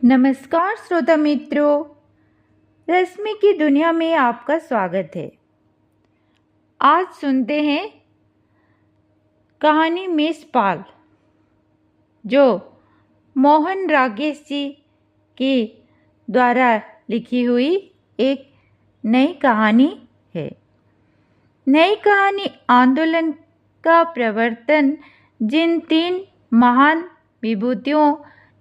नमस्कार श्रोता मित्रों, रश्मि की दुनिया में आपका स्वागत है। आज सुनते हैं कहानी मिस पॉल, जो मोहन राकेश जी के द्वारा लिखी हुई एक नई कहानी है। नई कहानी आंदोलन का प्रवर्तन जिन 3 महान विभूतियों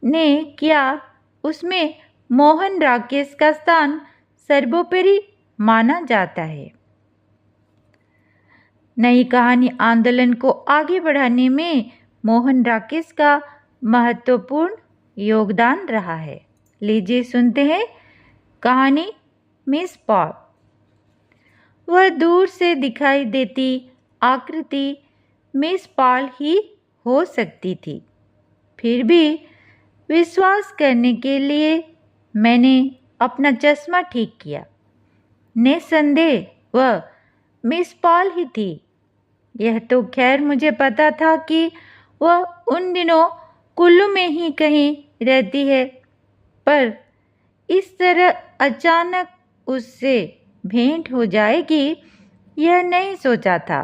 ने किया, उसमें मोहन राकेश का स्थान सर्वोपरि माना जाता है। नई कहानी आंदोलन को आगे बढ़ाने में मोहन राकेश का महत्वपूर्ण योगदान रहा है। लीजिए सुनते हैं कहानी मिस पॉल। वह दूर से दिखाई देती आकृति मिस पॉल ही हो सकती थी। फिर भी विश्वास करने के लिए मैंने अपना चश्मा ठीक किया। निस्संदेह वह मिस पॉल ही थी। यह तो खैर मुझे पता था कि वह उन दिनों कुल्लू में ही कहीं रहती है, पर इस तरह अचानक उससे भेंट हो जाएगी यह नहीं सोचा था,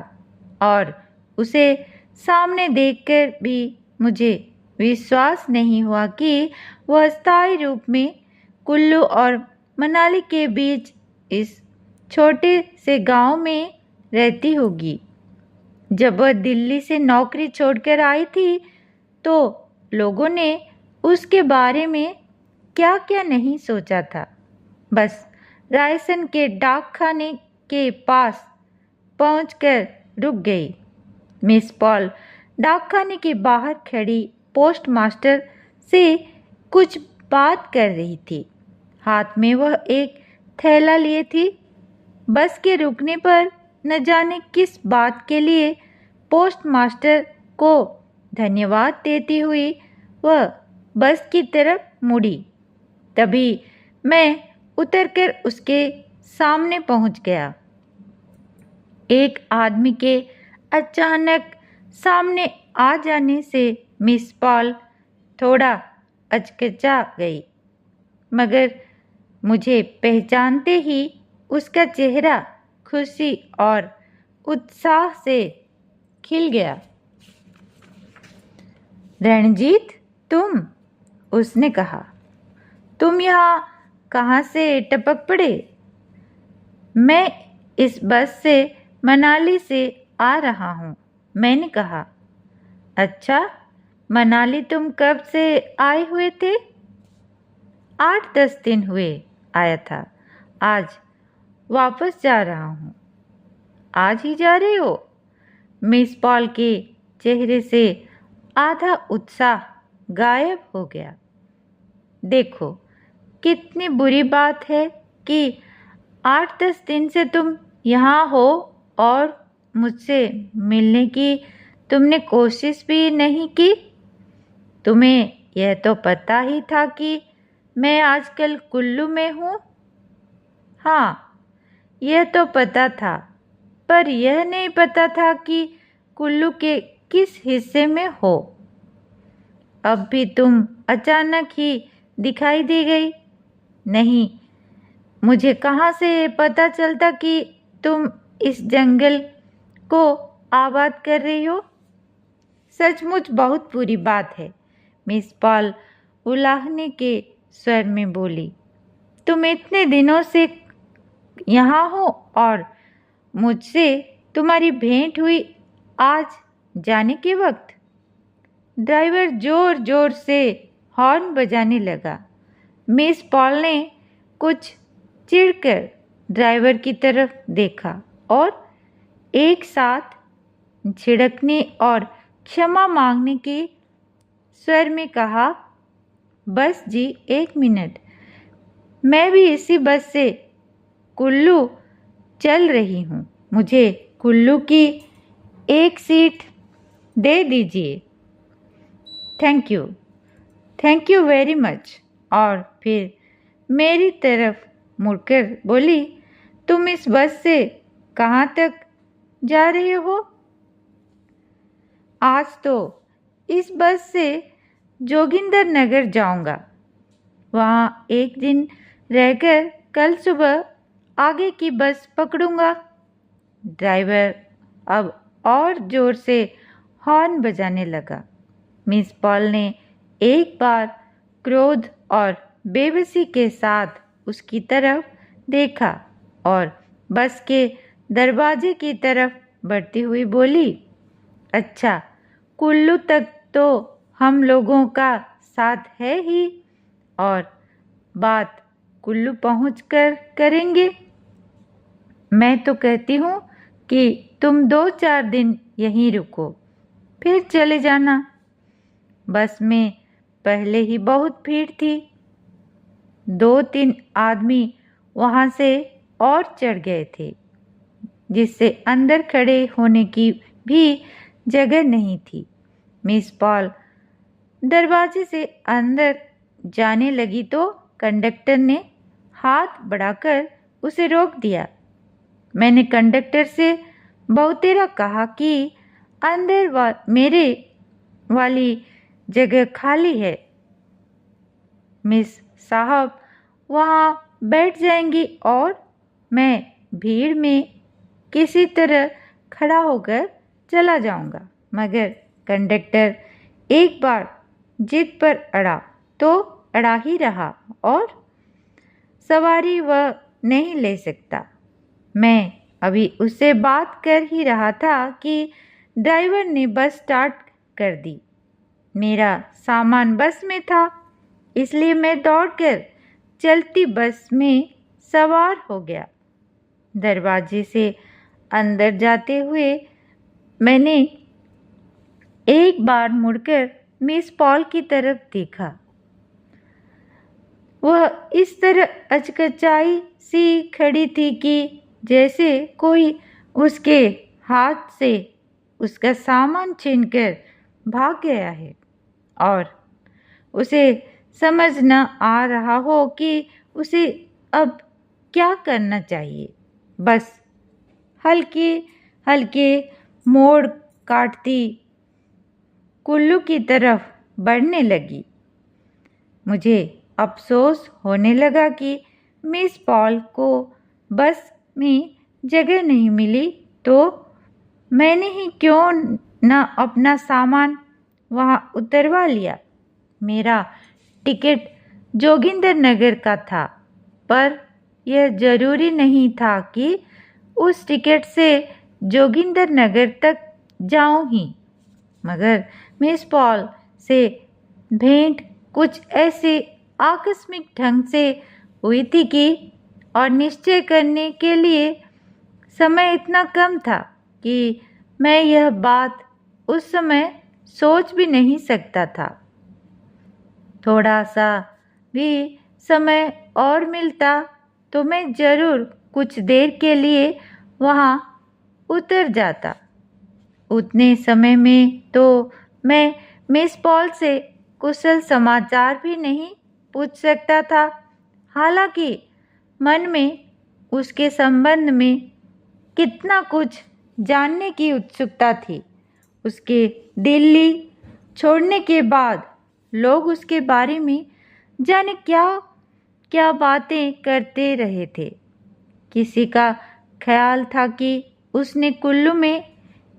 और उसे सामने देखकर भी मुझे विश्वास नहीं हुआ कि वह स्थायी रूप में कुल्लू और मनाली के बीच इस छोटे से गांव में रहती होगी। जब वह दिल्ली से नौकरी छोड़कर आई थी तो लोगों ने उसके बारे में क्या क्या नहीं सोचा था। बस रायसन के डाकखाने के पास पहुंचकर रुक गई। मिस पॉल डाकखाने के बाहर खड़ी पोस्टमास्टर से कुछ बात कर रही थी। हाथ में वह एक थैला लिए थी। बस के रुकने पर न जाने किस बात के लिए पोस्टमास्टर को धन्यवाद देती हुई वह बस की तरफ मुड़ी। तभी मैं उतरकर उसके सामने पहुंच गया। एक आदमी के अचानक सामने आ जाने से मिस पॉल थोड़ा अचकचा गई, मगर मुझे पहचानते ही उसका चेहरा खुशी और उत्साह से खिल गया। रणजीत, तुम? उसने कहा। तुम यहाँ कहाँ से टपक पड़े? मैं इस बस से मनाली से आ रहा हूँ, मैंने कहा। अच्छा, मनाली तुम कब से आए हुए थे? 8-10 दिन हुए आया था। आज वापस जा रहा हूँ। आज ही जा रहे हो? मिस पॉल के चेहरे से आधा उत्साह गायब हो गया। देखो, कितनी बुरी बात है कि 8-10 दिन से तुम यहाँ हो और मुझसे मिलने की तुमने कोशिश भी नहीं की। तुम्हें यह तो पता ही था कि मैं आजकल कुल्लू में हूँ। हाँ, यह तो पता था, पर यह नहीं पता था कि कुल्लू के किस हिस्से में हो। अब भी तुम अचानक ही दिखाई दे गई। नहीं, मुझे कहाँ से पता चलता कि तुम इस जंगल को आबाद कर रही हो। सचमुच बहुत बुरी बात है, मिस पॉल उलाहने के स्वर में बोली। तुम इतने दिनों से यहाँ हो और मुझसे तुम्हारी भेंट हुई आज जाने के वक्त। ड्राइवर जोर जोर से हॉर्न बजाने लगा। मिस पॉल ने कुछ चिढ़कर ड्राइवर की तरफ देखा और एक साथ झिड़कने और क्षमा मांगने के स्वर में कहा, बस जी 1 मिनट, मैं भी इसी बस से कुल्लू चल रही हूँ। मुझे कुल्लू की एक सीट दे दीजिए। Thank you very much. और फिर मेरी तरफ मुड़कर बोली, तुम इस बस से कहाँ तक जा रहे हो? आज तो इस बस से जोगिंदर नगर जाऊंगा। वहाँ एक दिन रहकर कल सुबह आगे की बस पकड़ूंगा। ड्राइवर अब और जोर से हॉर्न बजाने लगा। मिस पॉल ने एक बार क्रोध और बेबसी के साथ उसकी तरफ देखा और बस के दरवाजे की तरफ बढ़ती हुई बोली, अच्छा, कुल्लू तक तो हम लोगों का साथ है ही, और बात कुल्लू पहुंचकर करेंगे। मैं तो कहती हूँ कि तुम 2-4 दिन यहीं रुको, फिर चले जाना। बस में पहले ही बहुत भीड़ थी। 2-3 आदमी वहाँ से और चढ़ गए थे, जिससे अंदर खड़े होने की भी जगह नहीं थी। मिस पॉल दरवाजे से अंदर जाने लगी तो कंडक्टर ने हाथ बढ़ाकर उसे रोक दिया। मैंने कंडक्टर से बहुतेरा कहा कि अंदर मेरे वाली जगह खाली है, मिस साहब वहाँ बैठ जाएंगी और मैं भीड़ में किसी तरह खड़ा होकर चला जाऊंगा। मगर कंडक्टर एक बार जिद पर अड़ा तो अड़ा ही रहा और सवारी वह नहीं ले सकता। मैं अभी उससे बात कर ही रहा था कि ड्राइवर ने बस स्टार्ट कर दी। मेरा सामान बस में था, इसलिए मैं दौड़कर चलती बस में सवार हो गया। दरवाजे से अंदर जाते हुए मैंने एक बार मुड़कर मिस पॉल की तरफ देखा। वह इस तरह अचकचाई सी खड़ी थी कि जैसे कोई उसके हाथ से उसका सामान छीनकर भाग गया है और उसे समझ न आ रहा हो कि उसे अब क्या करना चाहिए। बस हल्के हल्के मोड़ काटती कुल्लू की तरफ बढ़ने लगी। मुझे अफसोस होने लगा कि मिस पॉल को बस में जगह नहीं मिली, तो मैंने ही क्यों न अपना सामान वहाँ उतरवा लिया। मेरा टिकट जोगिंदर नगर का था, पर यह जरूरी नहीं था कि उस टिकट से जोगिंदर नगर तक जाऊं ही। मगर मिस पॉल से भेंट कुछ ऐसे आकस्मिक ढंग से हुई थी कि और निश्चय करने के लिए समय इतना कम था कि मैं यह बात उस समय सोच भी नहीं सकता था। थोड़ा सा भी समय और मिलता तो मैं जरूर कुछ देर के लिए वहाँ उतर जाता। उतने समय में तो मैं मिस पॉल से कुशल समाचार भी नहीं पूछ सकता था। हालांकि मन में उसके संबंध में कितना कुछ जानने की उत्सुकता थी। उसके दिल्ली छोड़ने के बाद लोग उसके बारे में जाने क्या क्या बातें करते रहे थे। किसी का ख्याल था कि उसने कुल्लू में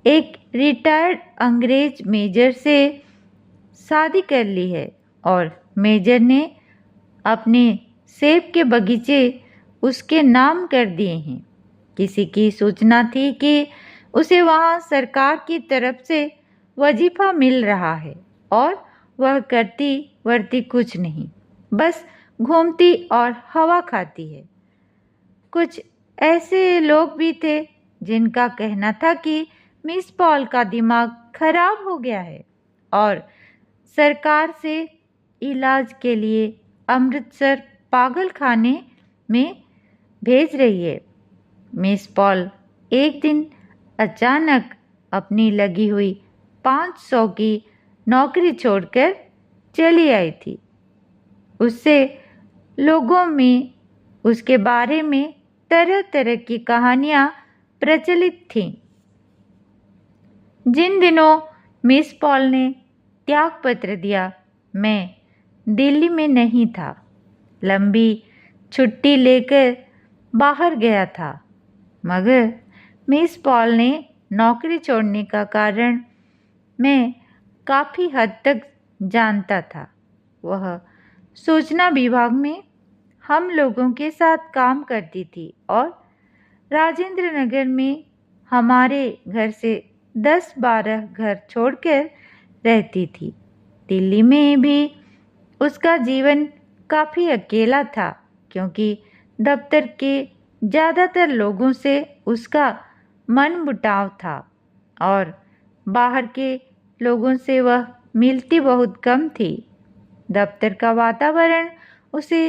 एक रिटायर्ड अंग्रेज मेजर से शादी कर ली है और मेजर ने अपने सेब के बगीचे उसके नाम कर दिए हैं। किसी की सूचना थी कि उसे वहाँ सरकार की तरफ से वजीफा मिल रहा है और वह करती वर्ती कुछ नहीं, बस घूमती और हवा खाती है। कुछ ऐसे लोग भी थे जिनका कहना था कि मिस पॉल का दिमाग खराब हो गया है और सरकार से इलाज के लिए अमृतसर पागल खाने में भेज रही है। मिस पॉल एक दिन अचानक अपनी लगी हुई 500 की नौकरी छोड़कर चली आई थी। उससे लोगों में उसके बारे में तरह तरह की कहानियाँ प्रचलित थीं। जिन दिनों मिस पॉल ने त्याग पत्र दिया, मैं दिल्ली में नहीं था। लंबी छुट्टी लेकर बाहर गया था, मगर मिस पॉल ने नौकरी छोड़ने का कारण मैं काफ़ी हद तक जानता था। वह सूचना विभाग में हम लोगों के साथ काम करती थी और राजेंद्र नगर में हमारे घर से 10-12 घर छोड़कर रहती थी। दिल्ली में भी उसका जीवन काफ़ी अकेला था, क्योंकि दफ्तर के ज़्यादातर लोगों से उसका मनमुटाव था और बाहर के लोगों से वह मिलती बहुत कम थी। दफ्तर का वातावरण उसे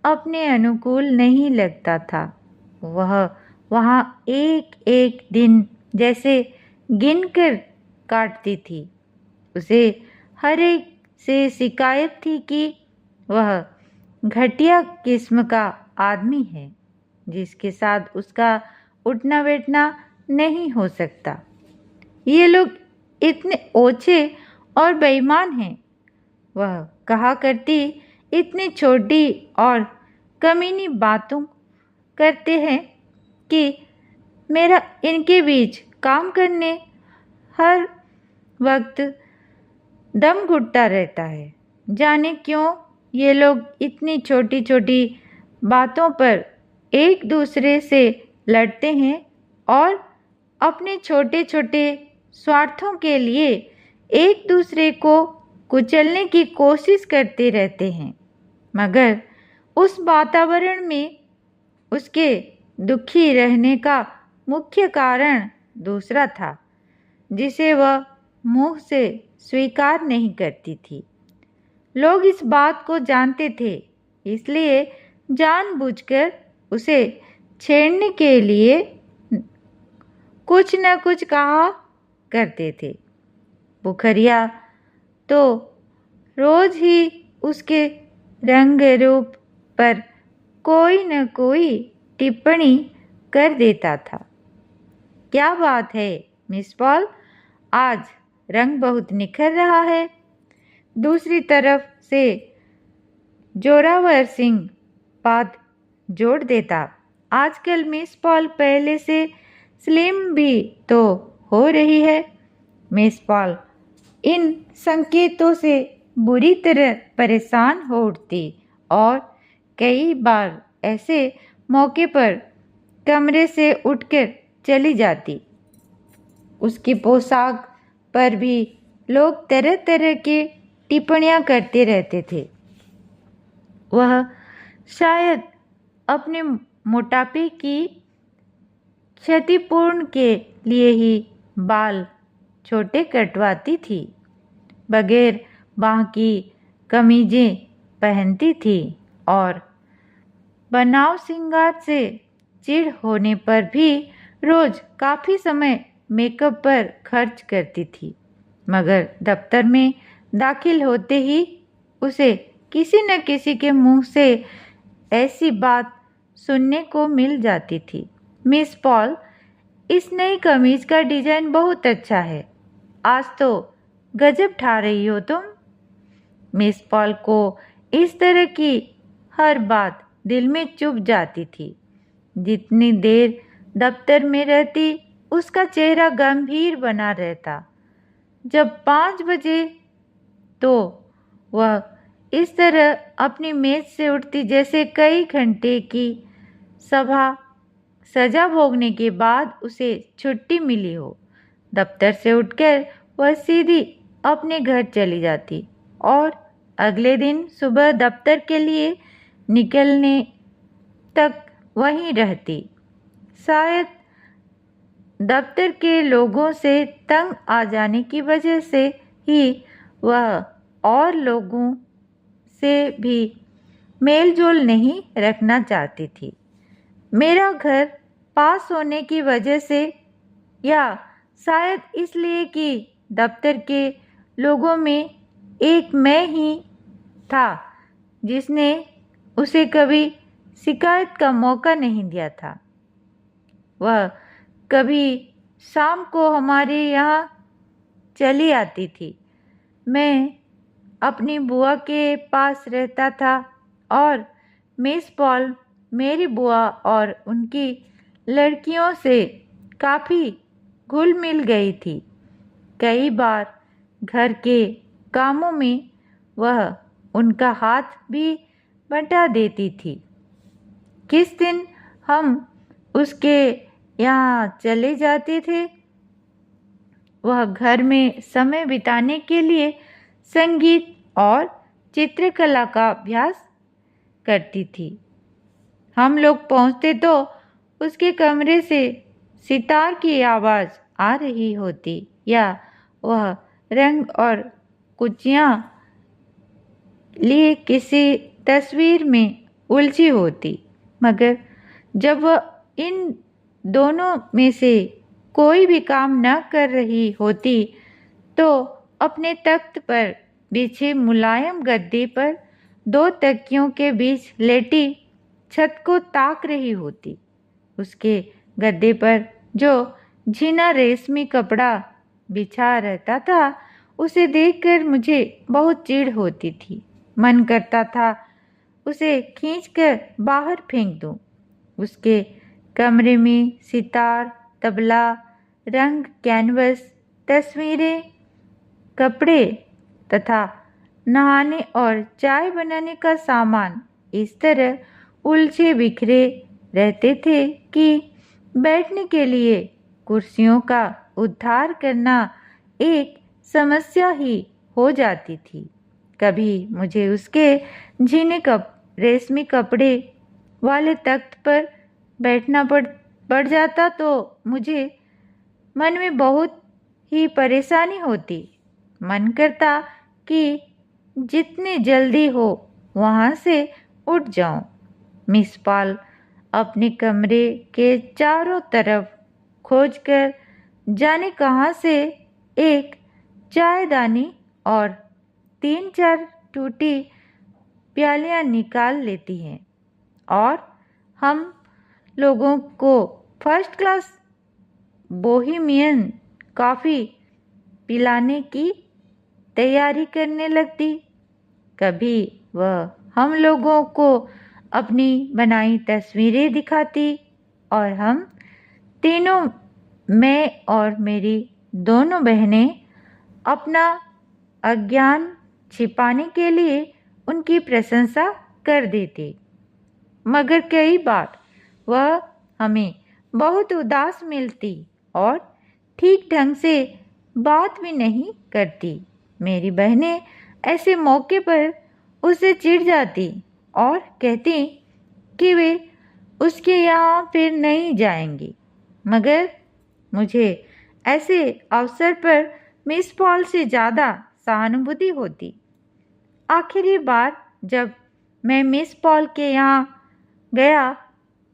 अपने अनुकूल नहीं लगता था। वह वहाँ एक एक दिन जैसे गिनकर काटती थी। उसे हर एक से शिकायत थी कि वह घटिया किस्म का आदमी है, जिसके साथ उसका उठना बैठना नहीं हो सकता। ये लोग इतने ओछे और बेईमान हैं, वह कहा करती। इतनी छोटी और कमीनी बातों करते हैं कि मेरा इनके बीच काम करने हर वक्त दम घुटता रहता है। जाने क्यों ये लोग इतनी छोटी छोटी बातों पर एक दूसरे से लड़ते हैं और अपने छोटे छोटे स्वार्थों के लिए एक दूसरे को कुचलने की कोशिश करते रहते हैं। मगर उस वातावरण में उसके दुखी रहने का मुख्य कारण दूसरा था, जिसे वह मुंह से स्वीकार नहीं करती थी। लोग इस बात को जानते थे, इसलिए जानबूझकर उसे छेड़ने के लिए कुछ न कुछ कहा करते थे। बुखरिया तो रोज ही उसके रंग रूप पर कोई न कोई टिप्पणी कर देता था। क्या बात है मिस पॉल, आज रंग बहुत निखर रहा है। दूसरी तरफ से जोरावर सिंह बात जोड़ देता। आजकल मिस पॉल पहले से स्लिम भी तो हो रही है। मिस पॉल इन संकेतों से बुरी तरह परेशान हो उठती और कई बार ऐसे मौके पर कमरे से उठकर चली जाती। उसकी पोशाक पर भी लोग तरह तरह के टिप्पणियां करते रहते थे। वह शायद अपने मोटापे की क्षतिपूर्ण के लिए ही बाल छोटे कटवाती थी, बगैर बाह की कमीजें पहनती थी और बनाव श्रृंगार से चिढ़ होने पर भी रोज काफ़ी समय मेकअप पर खर्च करती थी। मगर दफ्तर में दाखिल होते ही उसे किसी न किसी के मुंह से ऐसी बात सुनने को मिल जाती थी। मिस पॉल, इस नई कमीज का डिजाइन बहुत अच्छा है। आज तो गजब ठा रही हो तुम। मिस पॉल को इस तरह की हर बात दिल में चुभ जाती थी। जितनी देर दफ्तर में रहती उसका चेहरा गंभीर बना रहता। जब 5 बजे तो वह इस तरह अपनी मेज से उठती जैसे कई घंटे की सजा भोगने के बाद उसे छुट्टी मिली हो। दफ्तर से उठकर वह सीधी अपने घर चली जाती और अगले दिन सुबह दफ्तर के लिए निकलने तक वहीं रहती। शायद दफ्तर के लोगों से तंग आ जाने की वजह से ही वह और लोगों से भी मेलजोल नहीं रखना चाहती थी। मेरा घर पास होने की वजह से, या शायद इसलिए कि दफ्तर के लोगों में एक मैं ही था जिसने उसे कभी शिकायत का मौका नहीं दिया था। वह कभी शाम को हमारे यहाँ चली आती थी। मैं अपनी बुआ के पास रहता था और मिस पॉल मेरी बुआ और उनकी लड़कियों से काफ़ी घुल मिल गई थी। कई बार घर के कामों में वह उनका हाथ भी बंटा देती थी। किस दिन हम उसके यहाँ चले जाते थे, वह घर में समय बिताने के लिए संगीत और चित्रकला का अभ्यास करती थी। हम लोग पहुँचते तो उसके कमरे से सितार की आवाज़ आ रही होती या वह रंग और कुचियाँ लिए किसी तस्वीर में उलझी होती। मगर जब वह इन दोनों में से कोई भी काम न कर रही होती तो अपने तख्त पर बिछे मुलायम गद्दे पर दो तकियों के बीच लेटी छत को ताक रही होती। उसके गद्दे पर जो झीना रेशमी कपड़ा बिछा रहता था, उसे देखकर मुझे बहुत चिढ़ होती थी। मन करता था उसे खींचकर बाहर फेंक दूं। उसके कमरे में सितार, तबला, रंग, कैनवस, तस्वीरें, कपड़े तथा नहाने और चाय बनाने का सामान इस तरह उलझे बिखरे रहते थे कि बैठने के लिए कुर्सियों का उद्धार करना एक समस्या ही हो जाती थी। कभी मुझे उसके झीने रेशमी कपड़े वाले तख्त पर बैठना पड़ जाता तो मुझे मन में बहुत ही परेशानी होती। मन करता कि जितनी जल्दी हो वहाँ से उठ जाऊं। मिस पॉल अपने कमरे के चारों तरफ खोजकर जाने कहाँ से एक चायदानी और 3-4 टूटी प्यालियाँ निकाल लेती हैं और हम लोगों को फर्स्ट क्लास बोहेमियन कॉफ़ी पिलाने की तैयारी करने लगती। कभी वह हम लोगों को अपनी बनाई तस्वीरें दिखाती और हम तीनों, मैं और मेरी दोनों बहनें, अपना अज्ञान छिपाने के लिए उनकी प्रशंसा कर देते। मगर कई बार वह हमें बहुत उदास मिलती और ठीक ढंग से बात भी नहीं करती। मेरी बहनें ऐसे मौके पर उससे चिढ़ जाती और कहती कि वे उसके यहाँ फिर नहीं जाएंगी। मगर मुझे ऐसे अवसर पर मिस पॉल से ज़्यादा सहानुभूति होती। आखिरी बार जब मैं मिस पॉल के यहाँ गया,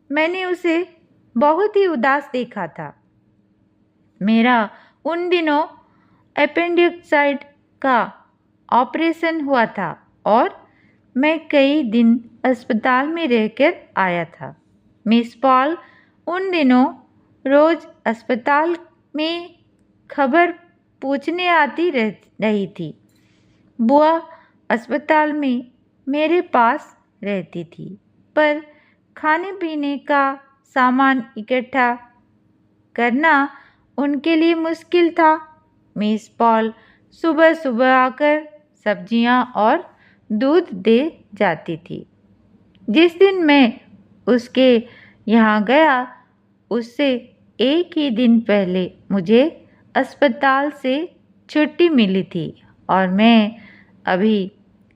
मैंने उसे बहुत ही उदास देखा था। मेरा उन दिनों अपेंडिक्साइट का ऑपरेशन हुआ था और मैं कई दिन अस्पताल में रहकर आया था। मिस पॉल उन दिनों रोज़ अस्पताल में खबर पूछने आती रही थी। बुआ अस्पताल में मेरे पास रहती थी, पर खाने पीने का सामान इकट्ठा करना उनके लिए मुश्किल था। मिस पॉल सुबह सुबह आकर सब्जियां और दूध दे जाती थी। जिस दिन मैं उसके यहाँ गया, उससे एक ही दिन पहले मुझे अस्पताल से छुट्टी मिली थी और मैं अभी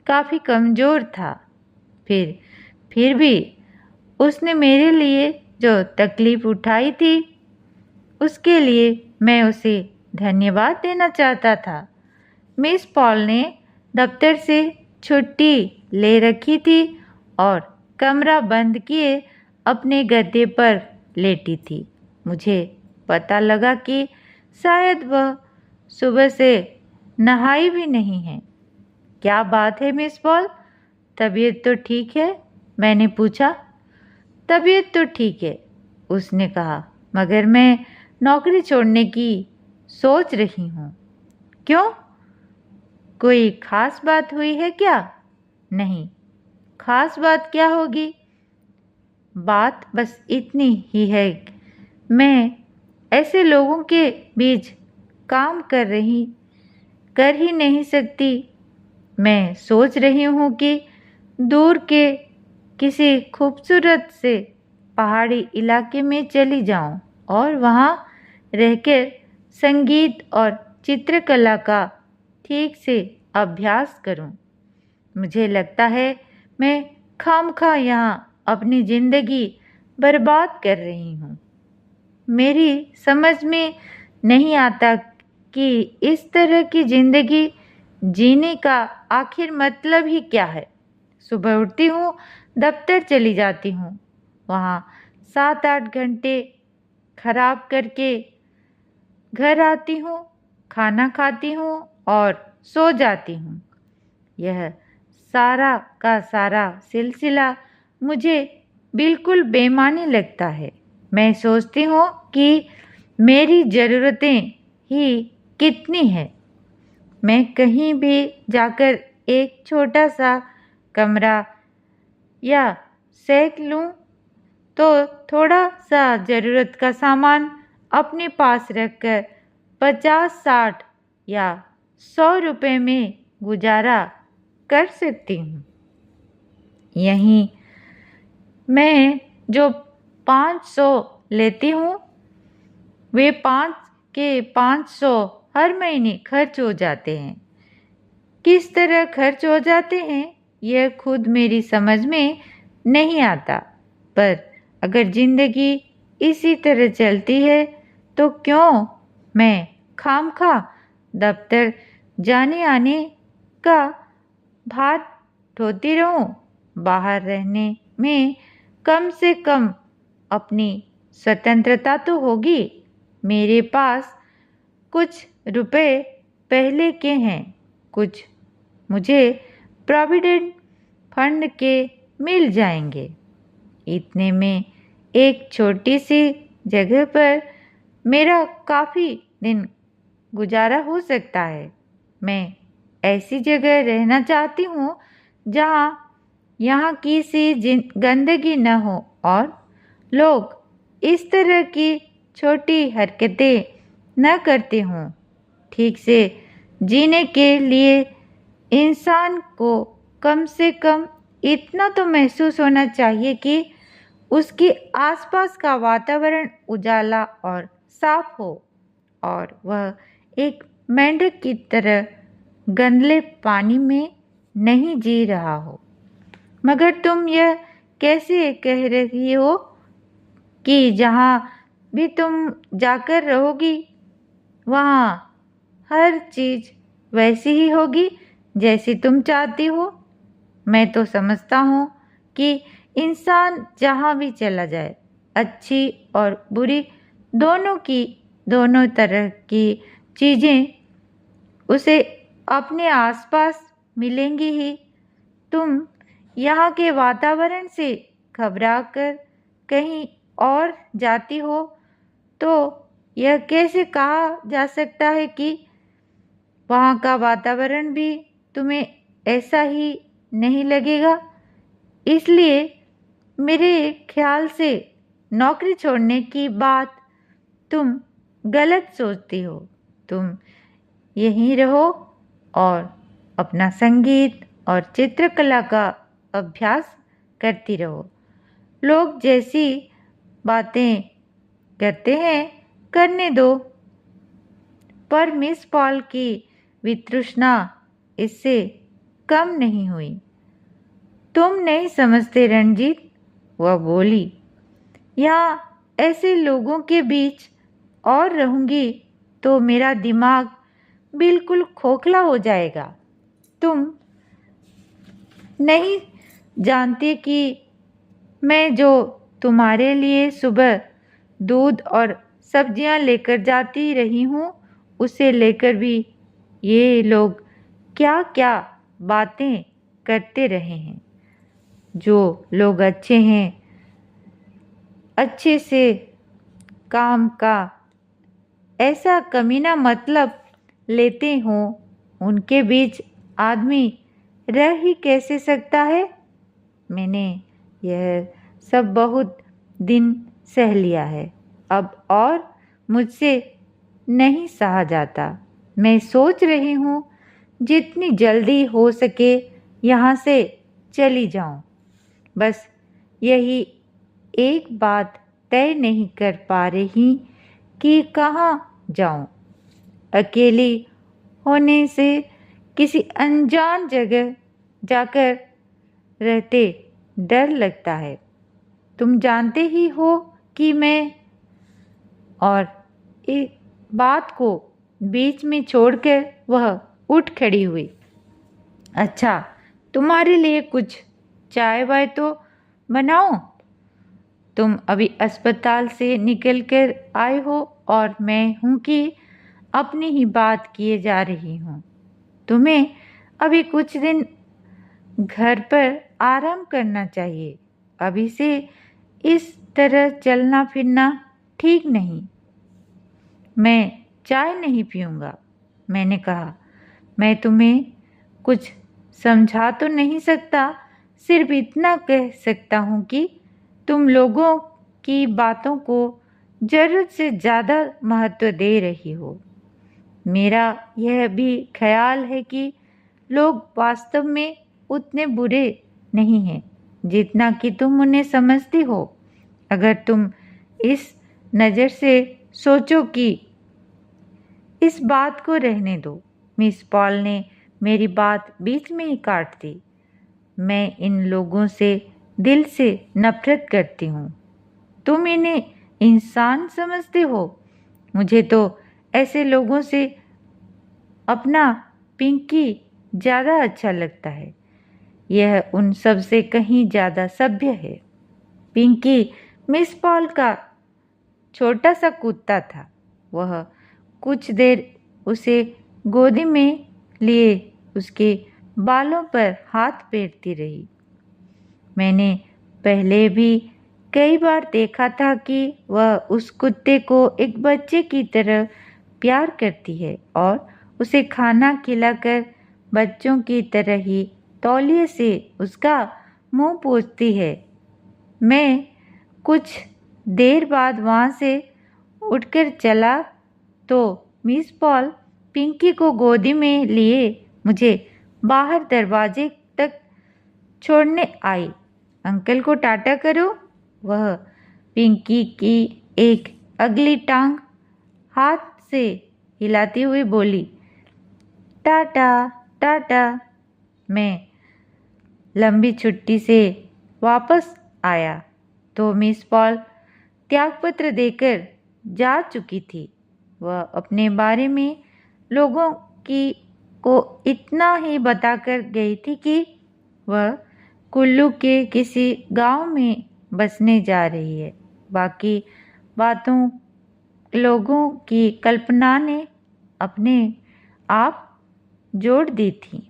काफ़ी कमज़ोर था। फिर भी उसने मेरे लिए जो तकलीफ़ उठाई थी, उसके लिए मैं उसे धन्यवाद देना चाहता था। मिस पॉल ने दफ्तर से छुट्टी ले रखी थी और कमरा बंद किए अपने गद्दे पर लेटी थी। मुझे पता लगा कि शायद वह सुबह से नहाई भी नहीं है। क्या बात है मिस पॉल, तबीयत तो ठीक है? मैंने पूछा। तबीयत तो ठीक है, उसने कहा, मगर मैं नौकरी छोड़ने की सोच रही हूँ। क्यों? कोई खास बात हुई है क्या? नहीं, खास बात क्या होगी? बात बस इतनी ही है, मैं ऐसे लोगों के बीच काम कर ही नहीं सकती। मैं सोच रही हूँ कि दूर के किसी खूबसूरत से पहाड़ी इलाके में चली जाऊं और वहाँ रहकर संगीत और चित्रकला का ठीक से अभ्यास करूं। मुझे लगता है मैं खामखा यहाँ अपनी ज़िंदगी बर्बाद कर रही हूँ। मेरी समझ में नहीं आता कि इस तरह की ज़िंदगी जीने का आखिर मतलब ही क्या है। सुबह उठती हूँ, दफ्तर चली जाती हूँ, वहाँ 7-8 घंटे खराब करके घर आती हूँ, खाना खाती हूँ और सो जाती हूँ। यह सारा का सारा सिलसिला मुझे बिल्कुल बेमानी लगता है। मैं सोचती हूँ कि मेरी ज़रूरतें ही कितनी हैं। मैं कहीं भी जाकर एक छोटा सा कमरा या सेक लूँ तो थोड़ा सा ज़रूरत का सामान अपने पास रखकर 50-60 या 100 रुपये में गुजारा कर सकती हूँ। यहीं मैं जो 500 लेती हूँ वे 5 के 500 हर महीने खर्च हो जाते हैं। किस तरह खर्च हो जाते हैं यह खुद मेरी समझ में नहीं आता, पर अगर ज़िंदगी इसी तरह चलती है तो क्यों मैं खामखा दफ्तर जाने आने का भार ढोती रहूं। बाहर रहने में कम से कम अपनी स्वतंत्रता तो होगी। मेरे पास कुछ रुपए पहले के हैं, कुछ मुझे प्रोविडेंट फंड के मिल जाएंगे। इतने में एक छोटी सी जगह पर मेरा काफ़ी दिन गुजारा हो सकता है। मैं ऐसी जगह रहना चाहती हूँ जहाँ यहाँ की सी गंदगी न हो और लोग इस तरह की छोटी हरकतें न करते हों। ठीक से जीने के लिए इंसान को कम से कम इतना तो महसूस होना चाहिए कि उसके आसपास का वातावरण उजाला और साफ हो और वह एक मेंढक की तरह गंदले पानी में नहीं जी रहा हो। मगर तुम यह कैसे कह रही हो कि जहाँ भी तुम जाकर रहोगी वहाँ हर चीज़ वैसी ही होगी जैसी तुम चाहती हो। मैं तो समझता हूँ कि इंसान जहाँ भी चला जाए अच्छी और बुरी दोनों तरह की चीज़ें उसे अपने आसपास मिलेंगी ही। तुम यहाँ के वातावरण से घबराकर कहीं और जाती हो तो यह कैसे कहा जा सकता है कि वहाँ का वातावरण भी तुम्हें ऐसा ही नहीं लगेगा। इसलिए मेरे ख्याल से नौकरी छोड़ने की बात तुम गलत सोचती हो। तुम यहीं रहो और अपना संगीत और चित्रकला का अभ्यास करती रहो। लोग जैसी बातें करते हैं करने दो, पर मिस पॉल की वितृष्णा इससे कम नहीं हुई। तुम नहीं समझते रणजीत, वह बोली। यहाँ ऐसे लोगों के बीच और रहूंगी तो मेरा दिमाग बिल्कुल खोखला हो जाएगा। तुम नहीं जानते कि मैं जो तुम्हारे लिए सुबह दूध और सब्जियां लेकर जाती रही हूँ उसे लेकर भी ये लोग क्या क्या बातें करते रहे हैं। जो लोग अच्छे हैं, अच्छे से काम का ऐसा कमीना मतलब लेते हों, उनके बीच आदमी रह ही कैसे सकता है। मैंने यह सब बहुत दिन सह लिया है, अब और मुझसे नहीं सहा जाता। मैं सोच रही हूँ जितनी जल्दी हो सके यहाँ से चली जाऊँ। बस यही एक बात तय नहीं कर पा रही कि कहाँ जाऊँ। अकेली होने से किसी अनजान जगह जाकर रहते डर लगता है। तुम जानते ही हो कि मैं, और एक बात को बीच में छोड़कर वह उठ खड़ी हुई। अच्छा, तुम्हारे लिए कुछ चाय वाय तो बनाओ? तुम अभी अस्पताल से निकल कर आए हो और मैं हूँ कि अपनी ही बात किए जा रही हूँ। तुम्हें अभी कुछ दिन घर पर आराम करना चाहिए। अभी से इस तरह चलना फिरना ठीक नहीं। मैं चाय नहीं पीऊँगा, मैंने कहा। मैं तुम्हें कुछ समझा तो नहीं सकता, सिर्फ इतना कह सकता हूँ कि तुम लोगों की बातों को ज़रूरत से ज़्यादा महत्व दे रही हो। मेरा यह भी ख्याल है कि लोग वास्तव में उतने बुरे नहीं हैं जितना कि तुम उन्हें समझती हो। अगर तुम इस नज़र से सोचो कि इस बात को रहने दो। मिस पॉल ने मेरी बात बीच में ही काट दी। मैं इन लोगों से दिल से नफरत करती हूँ। तुम इन्हें इंसान समझते हो? मुझे तो ऐसे लोगों से अपना पिंकी ज़्यादा अच्छा लगता है। यह उन सब से कहीं ज़्यादा सभ्य है। पिंकी मिस पॉल का छोटा सा कुत्ता था। वह कुछ देर उसे गोदी में लिए उसके बालों पर हाथ फेरती रही। मैंने पहले भी कई बार देखा था कि वह उस कुत्ते को एक बच्चे की तरह प्यार करती है और उसे खाना खिलाकर बच्चों की तरह ही तौलिए से उसका मुंह पोंछती है। मैं कुछ देर बाद वहाँ से उठकर चला तो मिस पॉल पिंकी को गोदी में लिए मुझे बाहर दरवाजे तक छोड़ने आई। अंकल को टाटा करो, वह पिंकी की एक अगली टांग हाथ से हिलाती हुई बोली। टाटा टाटा। मैं लंबी छुट्टी से वापस आया तो मिस पॉल त्यागपत्र देकर जा चुकी थी। वह अपने बारे में लोगों को इतना ही बताकर गई थी कि वह कुल्लू के किसी गांव में बसने जा रही है। बाकी बातों लोगों की कल्पना ने अपने आप जोड़ दी थी।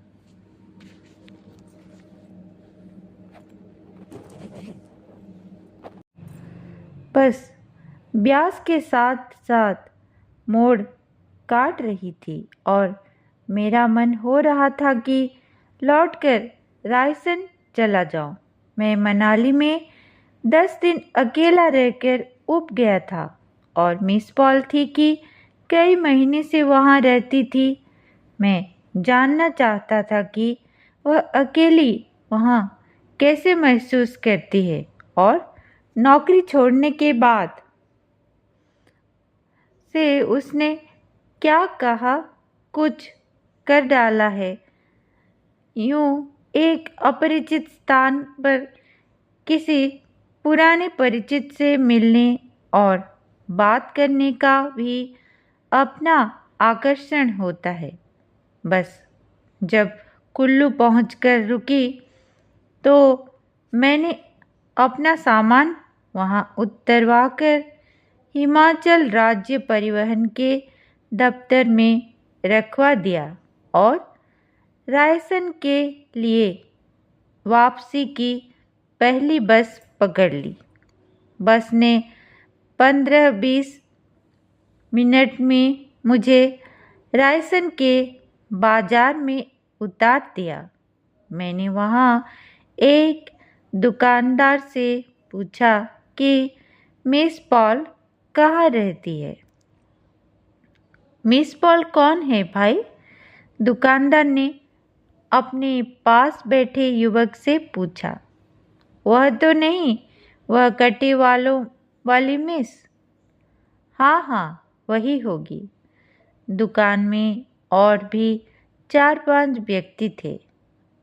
बस ब्यास के साथ साथ मोड़ काट रही थी और मेरा मन हो रहा था कि लौटकर रायसन चला जाऊं। मैं मनाली में 10 दिन अकेला रहकर ऊब गया था और मिस पॉल थी कि कई महीने से वहाँ रहती थी। मैं जानना चाहता था कि वह अकेली वहाँ कैसे महसूस करती है और नौकरी छोड़ने के बाद से उसने क्या कहा कुछ कर डाला है। यूं एक अपरिचित स्थान पर किसी पुराने परिचित से मिलने और बात करने का भी अपना आकर्षण होता है। बस जब कुल्लू पहुंचकर रुकी तो मैंने अपना सामान वहां उतरवाकर हिमाचल राज्य परिवहन के दफ्तर में रखवा दिया और रायसन के लिए वापसी की पहली बस पकड़ ली। बस ने 15-20 मिनट में मुझे रायसन के बाजार में उतार दिया। मैंने वहाँ एक दुकानदार से पूछा कि मिस पॉल कहाँ रहती है। मिस पॉल कौन है भाई? दुकानदार ने अपने पास बैठे युवक से पूछा। वह तो नहीं, वह कटे वालों वाली मिस। हाँ हाँ, वही होगी। दुकान में और भी 4-5 व्यक्ति थे।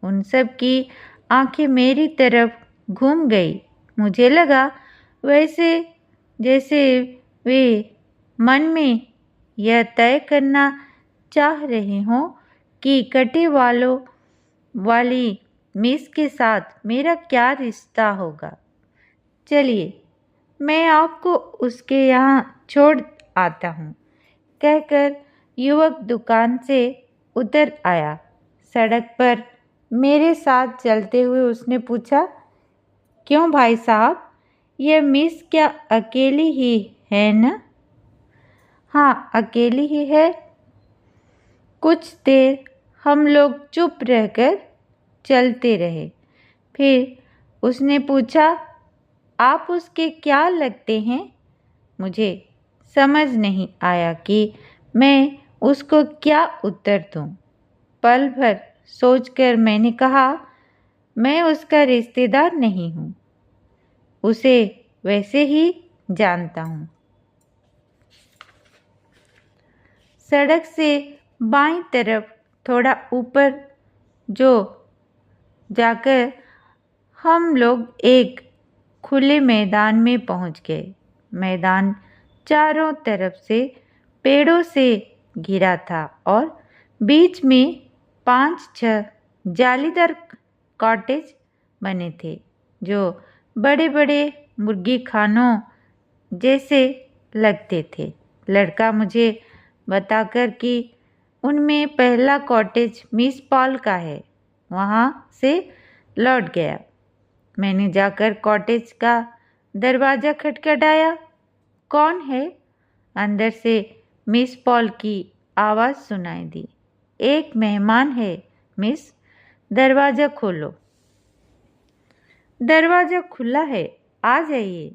उन सब की आंखें मेरी तरफ घूम गई। मुझे लगा वैसे जैसे वे मन में यह तय करना चाह रहे हों कि कटे वालों वाली मिस के साथ मेरा क्या रिश्ता होगा। चलिए, मैं आपको उसके यहाँ छोड़ आता हूँ, कहकर युवक दुकान से उतर आया। सड़क पर मेरे साथ चलते हुए उसने पूछा, क्यों भाई साहब, यह मिस क्या अकेली ही है न? हाँ, अकेली ही है। कुछ देर हम लोग चुप रहकर चलते रहे। फिर उसने पूछा, आप उसके क्या लगते हैं? मुझे समझ नहीं आया कि मैं उसको क्या उत्तर दूं। पल भर सोचकर मैंने कहा, मैं उसका रिश्तेदार नहीं हूँ, उसे वैसे ही जानता हूँ। सड़क से बाईं तरफ थोड़ा ऊपर जो जाकर हम लोग एक खुले मैदान में पहुंच गए। मैदान चारों तरफ से पेड़ों से घिरा था और बीच में 5-6 जालीदार कॉटेज बने थे, जो बड़े बड़े मुर्गी खानों जैसे लगते थे। लड़का मुझे बताकर कि उनमें पहला कॉटेज मिस पॉल का है, वहाँ से लौट गया। मैंने जाकर कॉटेज का दरवाज़ा खटखटाया। कौन है? अंदर से मिस पॉल की आवाज़ सुनाई दी। एक मेहमान है मिस, दरवाज़ा खोलो। दरवाज़ा खुला है, आ जाइए।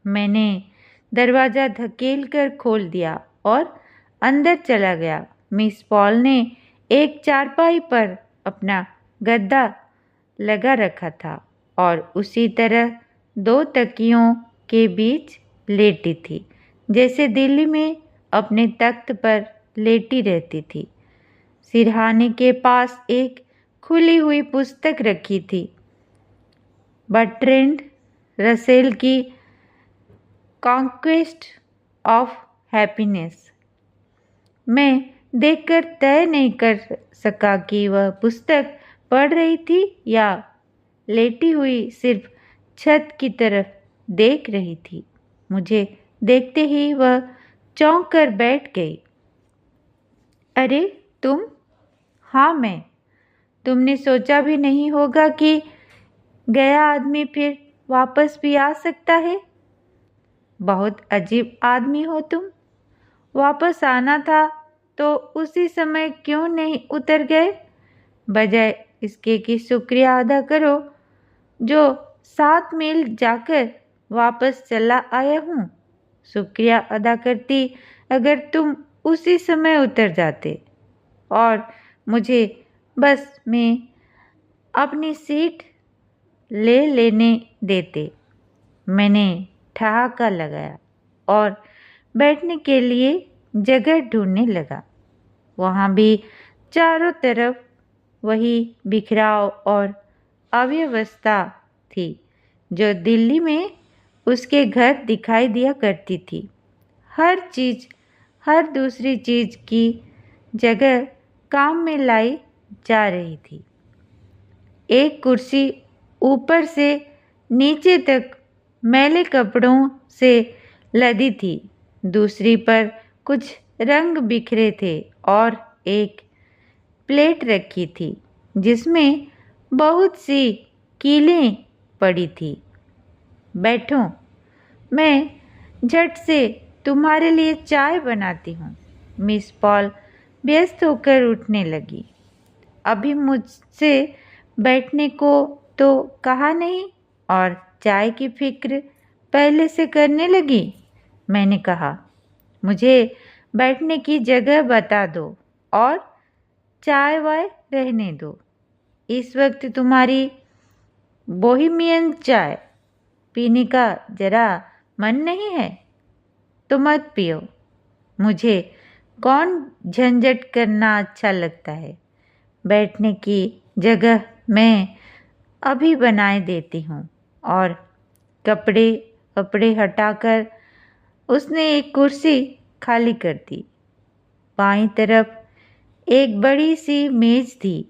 मैंने दरवाज़ा धकेल कर खोल दिया और अंदर चला गया। मिस पॉल ने एक चारपाई पर अपना गद्दा लगा रखा था और उसी तरह 2 तकियों के बीच लेटी थी, जैसे दिल्ली में अपने तख्त पर लेटी रहती थी। सिरहाने के पास एक खुली हुई पुस्तक रखी थी, बर्ट्रैंड रसेल की कॉन्क्वेस्ट ऑफ हैप्पीनेस। मैं देखकर तय नहीं कर सका कि वह पुस्तक पढ़ रही थी या लेटी हुई सिर्फ छत की तरफ देख रही थी। मुझे देखते ही वह चौंक कर बैठ गई। अरे तुम? हाँ मैं। तुमने सोचा भी नहीं होगा कि गया आदमी फिर वापस भी आ सकता है। बहुत अजीब आदमी हो तुम। वापस आना था तो उसी समय क्यों नहीं उतर गए, बजाय इसके कि शुक्रिया अदा करो जो 7 मील जाकर वापस चला आया हूँ। शुक्रिया अदा करती अगर तुम उसी समय उतर जाते और मुझे बस में अपनी सीट ले लेने देते। मैंने ठहाका लगाया और बैठने के लिए जगह ढूंढने लगा। वहाँ भी चारों तरफ वही बिखराव और अव्यवस्था थी जो दिल्ली में उसके घर दिखाई दिया करती थी। हर चीज़ हर दूसरी चीज़ की जगह काम में लाई जा रही थी। एक कुर्सी ऊपर से नीचे तक मैले कपड़ों से लदी थी, दूसरी पर कुछ रंग बिखरे थे और एक प्लेट रखी थी जिसमें बहुत सी कीलें पड़ी थी। बैठो, मैं झट से तुम्हारे लिए चाय बनाती हूँ। मिस पॉल व्यस्त होकर उठने लगी। अभी मुझसे बैठने को तो कहा नहीं, और चाय की फिक्र पहले से करने लगी। मैंने कहा, मुझे बैठने की जगह बता दो और चाय वाय रहने दो। इस वक्त तुम्हारी बोहेमियन चाय पीने का जरा मन नहीं है तो मत पियो। मुझे कौन झंझट करना अच्छा लगता है। बैठने की जगह मैं अभी बनाए देती हूँ। और कपड़े हटाकर उसने एक कुर्सी खाली कर दी। बाईं तरफ एक बड़ी सी मेज थी,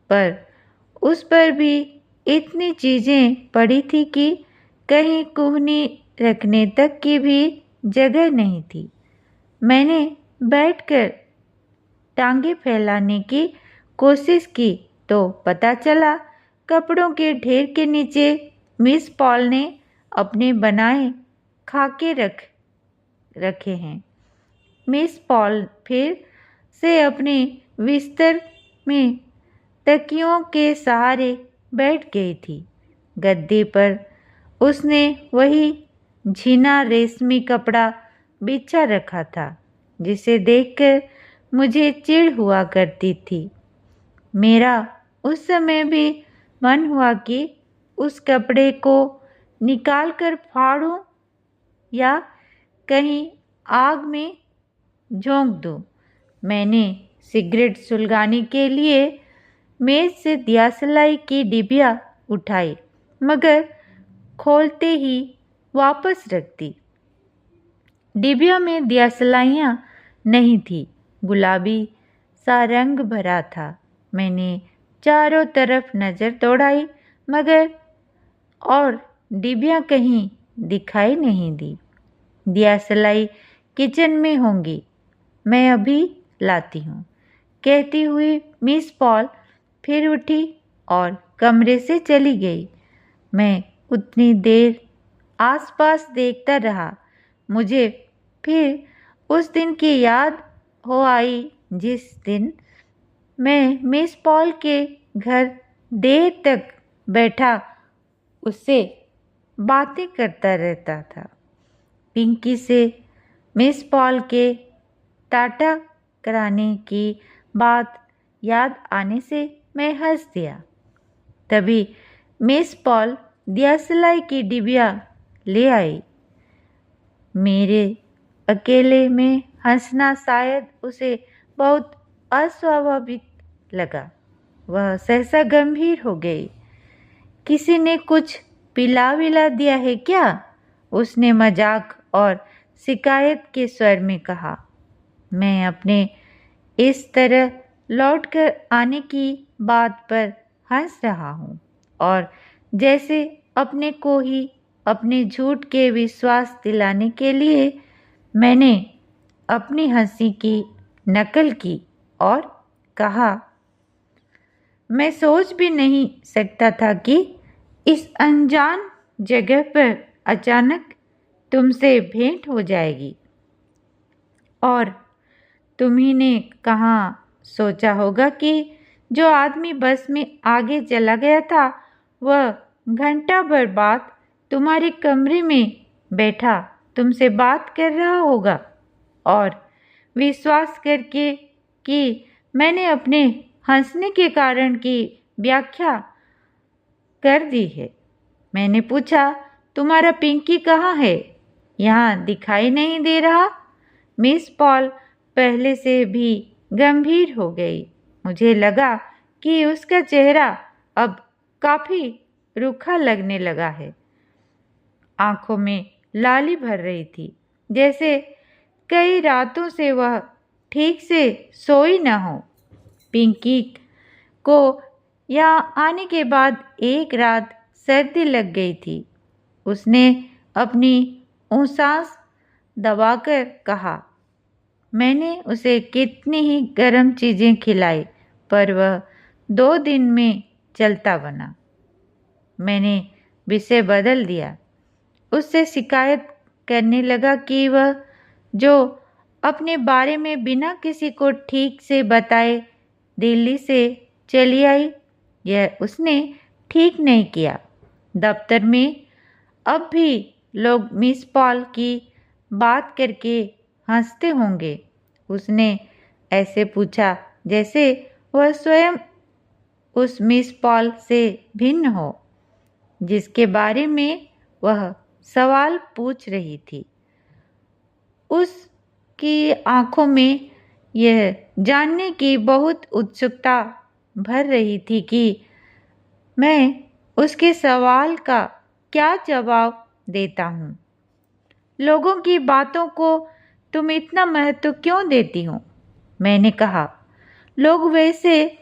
पर उस पर भी इतनी चीज़ें पड़ी थी कि कहीं कुहनी रखने तक की भी जगह नहीं थी। मैंने बैठकर टांगे फैलाने की कोशिश की तो पता चला कपड़ों के ढेर के नीचे मिस पॉल ने अपने बनाए खाके रखे हैं। मिस पॉल फिर से अपने बिस्तर में तकियों के सहारे बैठ गई थी। गद्दे पर उसने वही झीना रेशमी कपड़ा बिछा रखा था जिसे देखकर मुझे चिढ़ हुआ करती थी। मेरा उस समय भी मन हुआ कि उस कपड़े को निकाल कर फाड़ूं या कहीं आग में झोंक दूं। मैंने सिगरेट सुलगाने के लिए मेज से दियासलाई की डिबिया उठाई, मगर खोलते ही वापस रख दी। डिबिया में दियासलाइयाँ नहीं थी, गुलाबी सा रंग भरा था। मैंने चारों तरफ नज़र दौड़ाई, मगर और डिबिया कहीं दिखाई नहीं दी। दियासलाई किचन में होंगी, मैं अभी लाती हूँ, कहती हुई मिस पॉल फिर उठी और कमरे से चली गई। मैं उतनी देर आसपास देखता रहा। मुझे फिर उस दिन की याद हो आई जिस दिन मैं मिस पॉल के घर देर तक बैठा उससे बातें करता रहता था। पिंकी से मिस पॉल के टाटा कराने की बात याद आने से मैं हंस दिया। तभी मिस पॉल दियासलाई की डिबिया ले आई। मेरे अकेले में हंसना शायद उसे बहुत अस्वाभाविक लगा। वह सहसा गंभीर हो गई। किसी ने कुछ पिला विला दिया है क्या? उसने मजाक और शिकायत के स्वर में कहा। मैं अपने इस तरह लौट कर आने की बात पर हंस रहा हूँ और जैसे अपने को ही अपने झूठ के विश्वास दिलाने के लिए मैंने अपनी हंसी की नकल की और कहा, मैं सोच भी नहीं सकता था कि इस अनजान जगह पर अचानक तुमसे भेंट हो जाएगी। और तुम्ही ने कहाँ सोचा होगा कि जो आदमी बस में आगे चला गया था वह घंटा भर बाद तुम्हारे कमरे में बैठा तुमसे बात कर रहा होगा और विश्वास करके कि मैंने अपने हंसने के कारण की व्याख्या कर दी है। मैंने पूछा, तुम्हारा पिंकी कहाँ है? यहाँ दिखाई नहीं दे रहा। मिस पॉल पहले से भी गंभीर हो गई। मुझे लगा कि उसका चेहरा अब काफ़ी रूखा लगने लगा है। आंखों में लाली भर रही थी, जैसे कई रातों से वह ठीक से सोई न हो। पिंकी को यहाँ आने के बाद एक रात सर्दी लग गई थी। उसने अपनी ऊँसास दबाकर कहा। मैंने उसे कितनी ही गर्म चीज़ें खिलाई, पर वह 2 दिन में चलता बना। मैंने विषय बदल दिया। उससे शिकायत करने लगा कि वह जो अपने बारे में बिना किसी को ठीक से बताए दिल्ली से चली आई, यह उसने ठीक नहीं किया। दफ्तर में अब भी लोग मिस पॉल की बात करके हंसते होंगे। उसने ऐसे पूछा जैसे वह स्वयं उस मिस पॉल से भिन्न हो जिसके बारे में वह सवाल पूछ रही थी। उसकी आंखों में यह जानने की बहुत उत्सुकता भर रही थी कि मैं उसके सवाल का क्या जवाब देता हूँ। लोगों की बातों को तुम इतना महत्व क्यों देती हो? मैंने कहा, लोग वैसे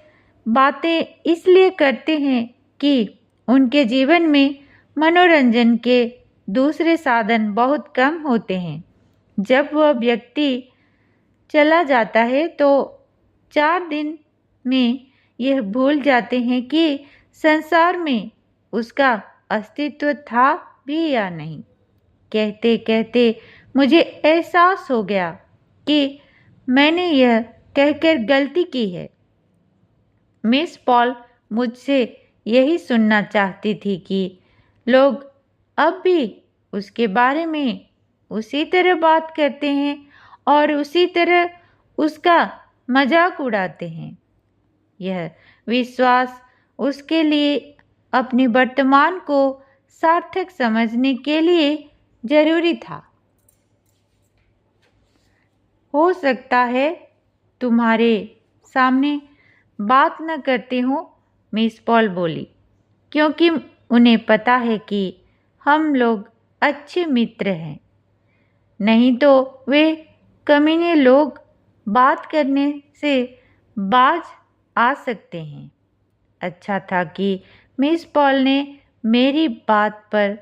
बातें इसलिए करते हैं कि उनके जीवन में मनोरंजन के दूसरे साधन बहुत कम होते हैं। जब वह व्यक्ति चला जाता है तो 4 दिन में यह भूल जाते हैं कि संसार में उसका अस्तित्व था भी या नहीं। कहते कहते मुझे एहसास हो गया कि मैंने यह कहकर गलती की है। मिस पॉल मुझसे यही सुनना चाहती थी कि लोग अब भी उसके बारे में उसी तरह बात करते हैं और उसी तरह उसका मजाक उड़ाते हैं। यह विश्वास उसके लिए अपने वर्तमान को सार्थक समझने के लिए जरूरी था। हो सकता है तुम्हारे सामने बात न करते हो, मिस पॉल बोली, क्योंकि उन्हें पता है कि हम लोग अच्छे मित्र हैं। नहीं तो वे कमीने लोग बात करने से बाज आ सकते हैं। अच्छा था कि मिस पॉल ने मेरी बात पर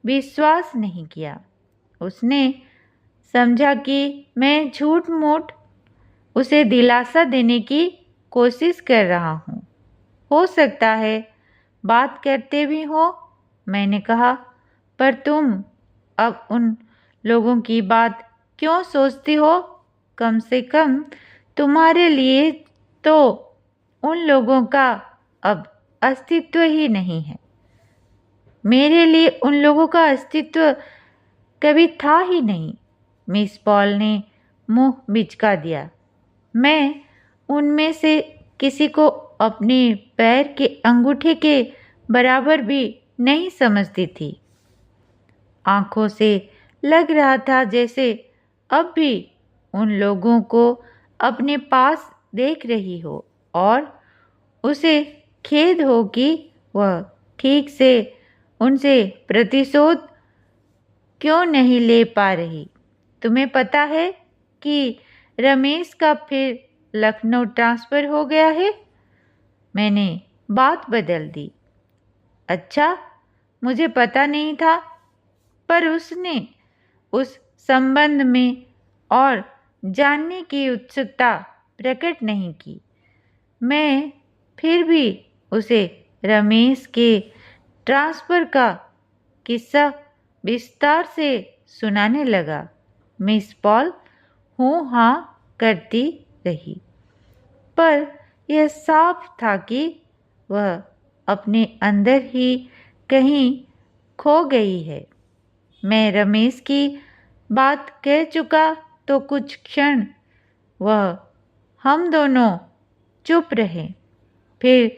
विश्वास नहीं किया। उसने समझा कि मैं झूठ मूठ उसे दिलासा देने की कोशिश कर रहा हूँ। हो सकता है बात करते भी हो, मैंने कहा, पर तुम अब उन लोगों की बात क्यों सोचती हो? कम से कम तुम्हारे लिए तो उन लोगों का अब अस्तित्व ही नहीं है। मेरे लिए उन लोगों का अस्तित्व कभी था ही नहीं। मिस पॉल ने मुंह बिचका दिया। मैं उनमें से किसी को अपने पैर के अंगूठे के बराबर भी नहीं समझती थी। आंखों से लग रहा था जैसे अब भी उन लोगों को अपने पास देख रही हो और उसे खेद हो कि वह ठीक से उनसे प्रतिशोध क्यों नहीं ले पा रही। तुम्हें पता है कि रमेश का फिर लखनऊ ट्रांसफ़र हो गया है? मैंने बात बदल दी। अच्छा, मुझे पता नहीं था, पर उसने उस संबंध में और जानने की उत्सुकता प्रकट नहीं की। मैं फिर भी उसे रमेश के ट्रांसफ़र का किस्सा विस्तार से सुनाने लगा। मिस पॉल हूँ हाँ करती रही, पर यह साफ था कि वह अपने अंदर ही कहीं खो गई है। मैं रमेश की बात कह चुका तो कुछ क्षण वह हम दोनों चुप रहे। फिर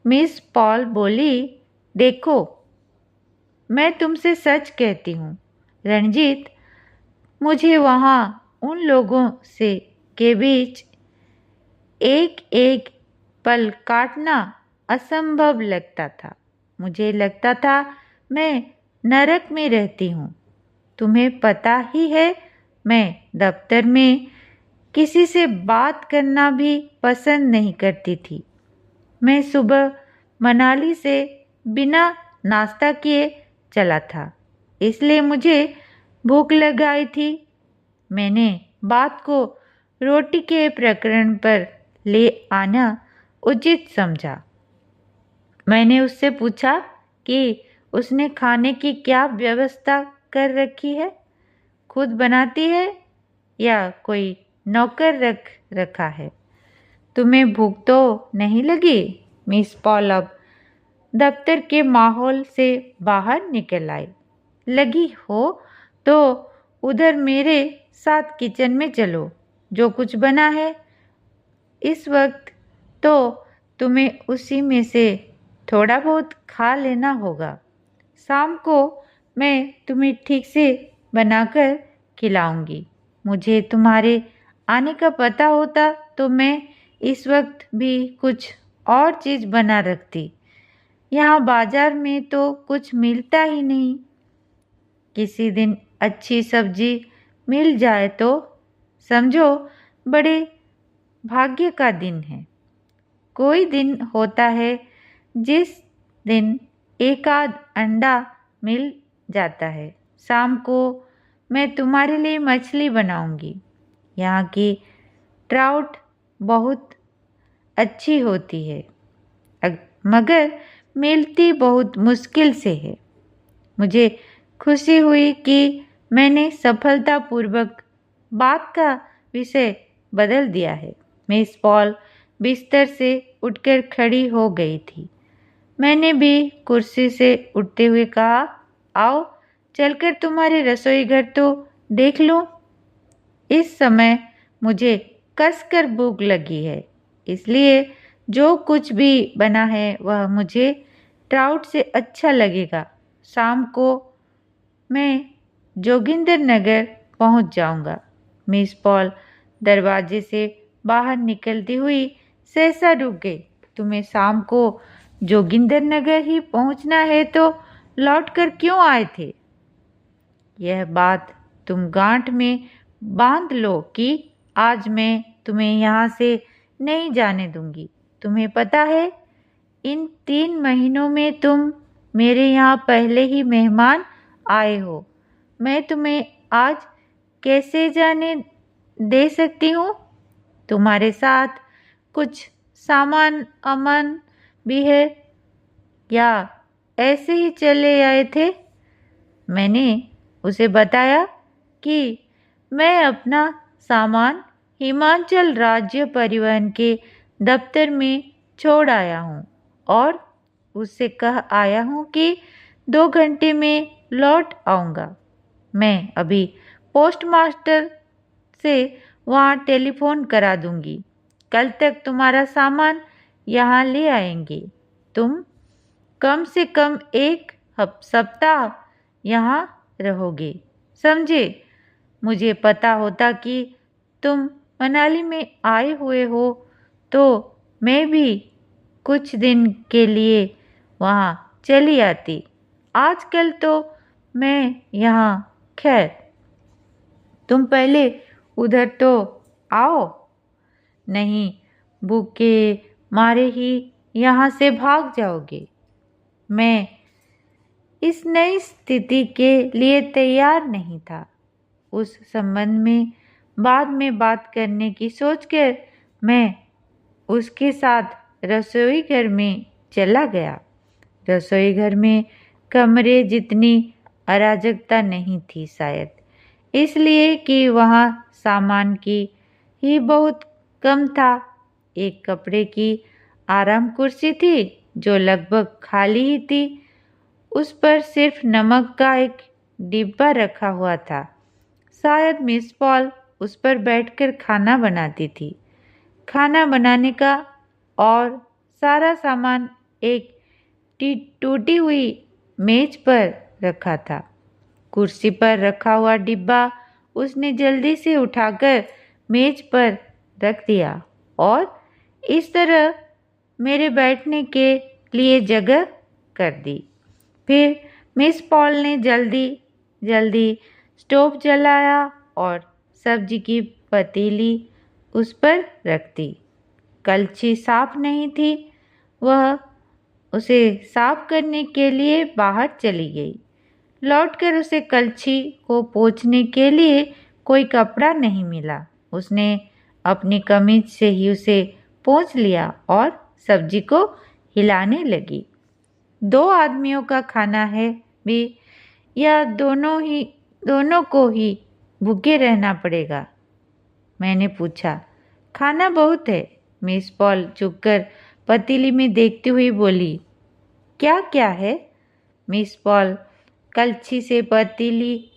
मिस पॉल बोली, देखो, मैं तुमसे सच कहती हूँ रणजीत, मुझे वहाँ उन लोगों से के बीच एक एक पल काटना असंभव लगता था। मुझे लगता था मैं नरक में रहती हूँ। तुम्हें पता ही है, मैं दफ्तर में किसी से बात करना भी पसंद नहीं करती थी। मैं सुबह मनाली से बिना नाश्ता किए चला था, इसलिए मुझे भूख लग आई थी। मैंने बात को रोटी के प्रकरण पर ले आना उचित समझा। मैंने उससे पूछा कि उसने खाने की क्या व्यवस्था कर रखी है, खुद बनाती है या कोई नौकर रख रखा है। तुम्हें भूख तो नहीं लगी? मिस पॉल अब दफ्तर के माहौल से बाहर निकल आई। लगी हो तो उधर मेरे साथ किचन में चलो, जो कुछ बना है इस वक्त तो तुम्हें उसी में से थोड़ा बहुत खा लेना होगा। शाम को मैं तुम्हें ठीक से बनाकर खिलाऊंगी। मुझे तुम्हारे आने का पता होता तो मैं इस वक्त भी कुछ और चीज़ बना रखती। यहाँ बाजार में तो कुछ मिलता ही नहीं। किसी दिन अच्छी सब्जी मिल जाए तो समझो बड़े भाग्य का दिन है। कोई दिन होता है जिस दिन एक आध अंडा मिल जाता है। शाम को मैं तुम्हारे लिए मछली बनाऊंगी। यहाँ की ट्राउट बहुत अच्छी होती है मगर मिलती बहुत मुश्किल से है। मुझे खुशी हुई कि मैंने सफलतापूर्वक बात का विषय बदल दिया है। मिस पॉल बिस्तर से उठकर खड़ी हो गई थी। मैंने भी कुर्सी से उठते हुए कहा, आओ चलकर तुम्हारे रसोई घर तो देख लो। इस समय मुझे कसकर भूख लगी है, इसलिए जो कुछ भी बना है वह मुझे ट्राउट से अच्छा लगेगा। शाम को मैं जोगिंदर नगर पहुंच जाऊंगा। मिस पॉल दरवाजे से बाहर निकलती हुई सहसा रुक गई। तुम्हें शाम को जोगिंदर नगर ही पहुंचना है तो लौट कर क्यों आए थे? यह बात तुम गांठ में बांध लो कि आज मैं तुम्हें यहाँ से नहीं जाने दूंगी। तुम्हें पता है, इन 3 महीनों में तुम मेरे यहाँ पहले ही मेहमान आए हो। मैं तुम्हें आज कैसे जाने दे सकती हूँ? तुम्हारे साथ कुछ सामान अमन भी है या ऐसे ही चले आए थे? मैंने उसे बताया कि मैं अपना सामान हिमाचल राज्य परिवहन के दफ्तर में छोड़ आया हूँ और उससे कह आया हूँ कि 2 घंटे में लौट आऊँगा। मैं अभी पोस्टमास्टर से वहाँ टेलीफोन करा दूँगी। कल तक तुम्हारा सामान यहाँ ले आएंगे। तुम कम से कम 1 सप्ताह यहाँ रहोगे, समझे? मुझे पता होता कि तुम मनाली में आए हुए हो तो मैं भी कुछ दिन के लिए वहाँ चली आती। आजकल तो मैं यहाँ खैर, तुम पहले उधर तो आओ। नहीं, भूख के मारे ही यहाँ से भाग जाओगे। मैं इस नई स्थिति के लिए तैयार नहीं था। उस संबंध में बाद में बात करने की सोचकर मैं उसके साथ रसोई घर में चला गया। रसोई घर में कमरे जितनी अराजकता नहीं थी, शायद इसलिए कि वहाँ सामान की ही बहुत कम था। एक कपड़े की आराम कुर्सी थी जो लगभग खाली ही थी। उस पर सिर्फ नमक का एक डिब्बा रखा हुआ था। शायद मिस पॉल उस पर बैठकर खाना बनाती थी। खाना बनाने का और सारा सामान एक टूटी हुई मेज पर रखा था। कुर्सी पर रखा हुआ डिब्बा उसने जल्दी से उठाकर मेज पर रख दिया और इस तरह मेरे बैठने के लिए जगह कर दी। फिर मिस पॉल ने जल्दी स्टोव जलाया और सब्जी की पतीली उस पर रख दी। कलछी साफ नहीं थी। वह उसे साफ करने के लिए बाहर चली गई। लौटकर उसे कलछी को पोंछने के लिए कोई कपड़ा नहीं मिला। उसने अपनी कमीज से ही उसे पोंछ लिया और सब्जी को हिलाने लगी। 2 आदमियों का खाना है भी या दोनों को ही भूखे रहना पड़ेगा? मैंने पूछा। खाना बहुत है, मिस पॉल झुककर पतीली में देखती हुई बोली। क्या क्या है? मिस पॉल कलछी से पतीली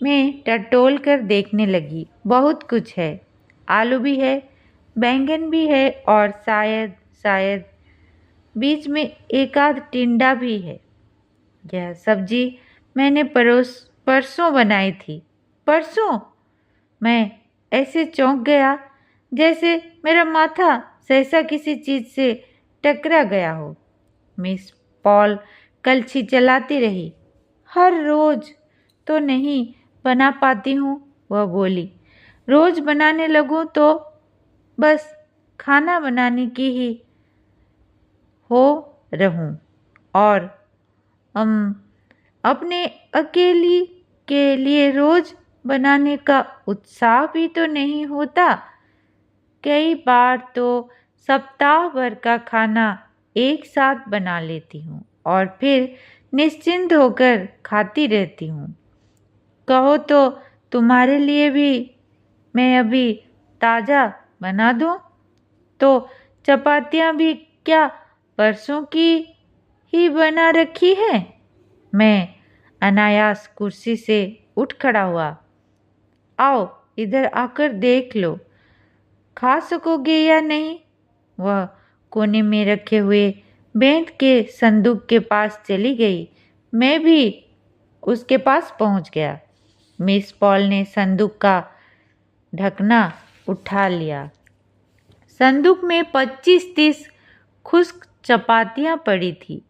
में टटोल कर देखने लगी। बहुत कुछ है। आलू भी है, बैंगन भी है और शायद बीच में एक आध टिंडा भी है। यह सब्जी मैंने परसों बनाई थी। परसों? मैं ऐसे चौंक गया जैसे मेरा माथा सहसा किसी चीज से टकरा गया हो। मिस पॉल कलछी चलाती रही। हर रोज तो नहीं बना पाती हूँ, वह बोली। रोज बनाने लगूं तो बस खाना बनाने की ही हो रहूं और अपने अकेली के लिए रोज बनाने का उत्साह भी तो नहीं होता। कई बार तो सप्ताह भर का खाना एक साथ बना लेती हूँ और फिर निश्चिंत होकर खाती रहती हूँ। कहो तो तुम्हारे लिए भी मैं अभी ताज़ा बना दूँ? तो चपातियाँ भी क्या परसों की ही बना रखी है? मैं अनायास कुर्सी से उठ खड़ा हुआ। आओ इधर आकर देख लो, खा सकोगे या नहीं? वह कोने में रखे हुए बेंत के संदूक के पास चली गई। मैं भी उसके पास पहुंच गया। मिस पॉल ने संदूक का ढकना उठा लिया। संदूक में 25-30 खुश्क चपातियां पड़ी थी।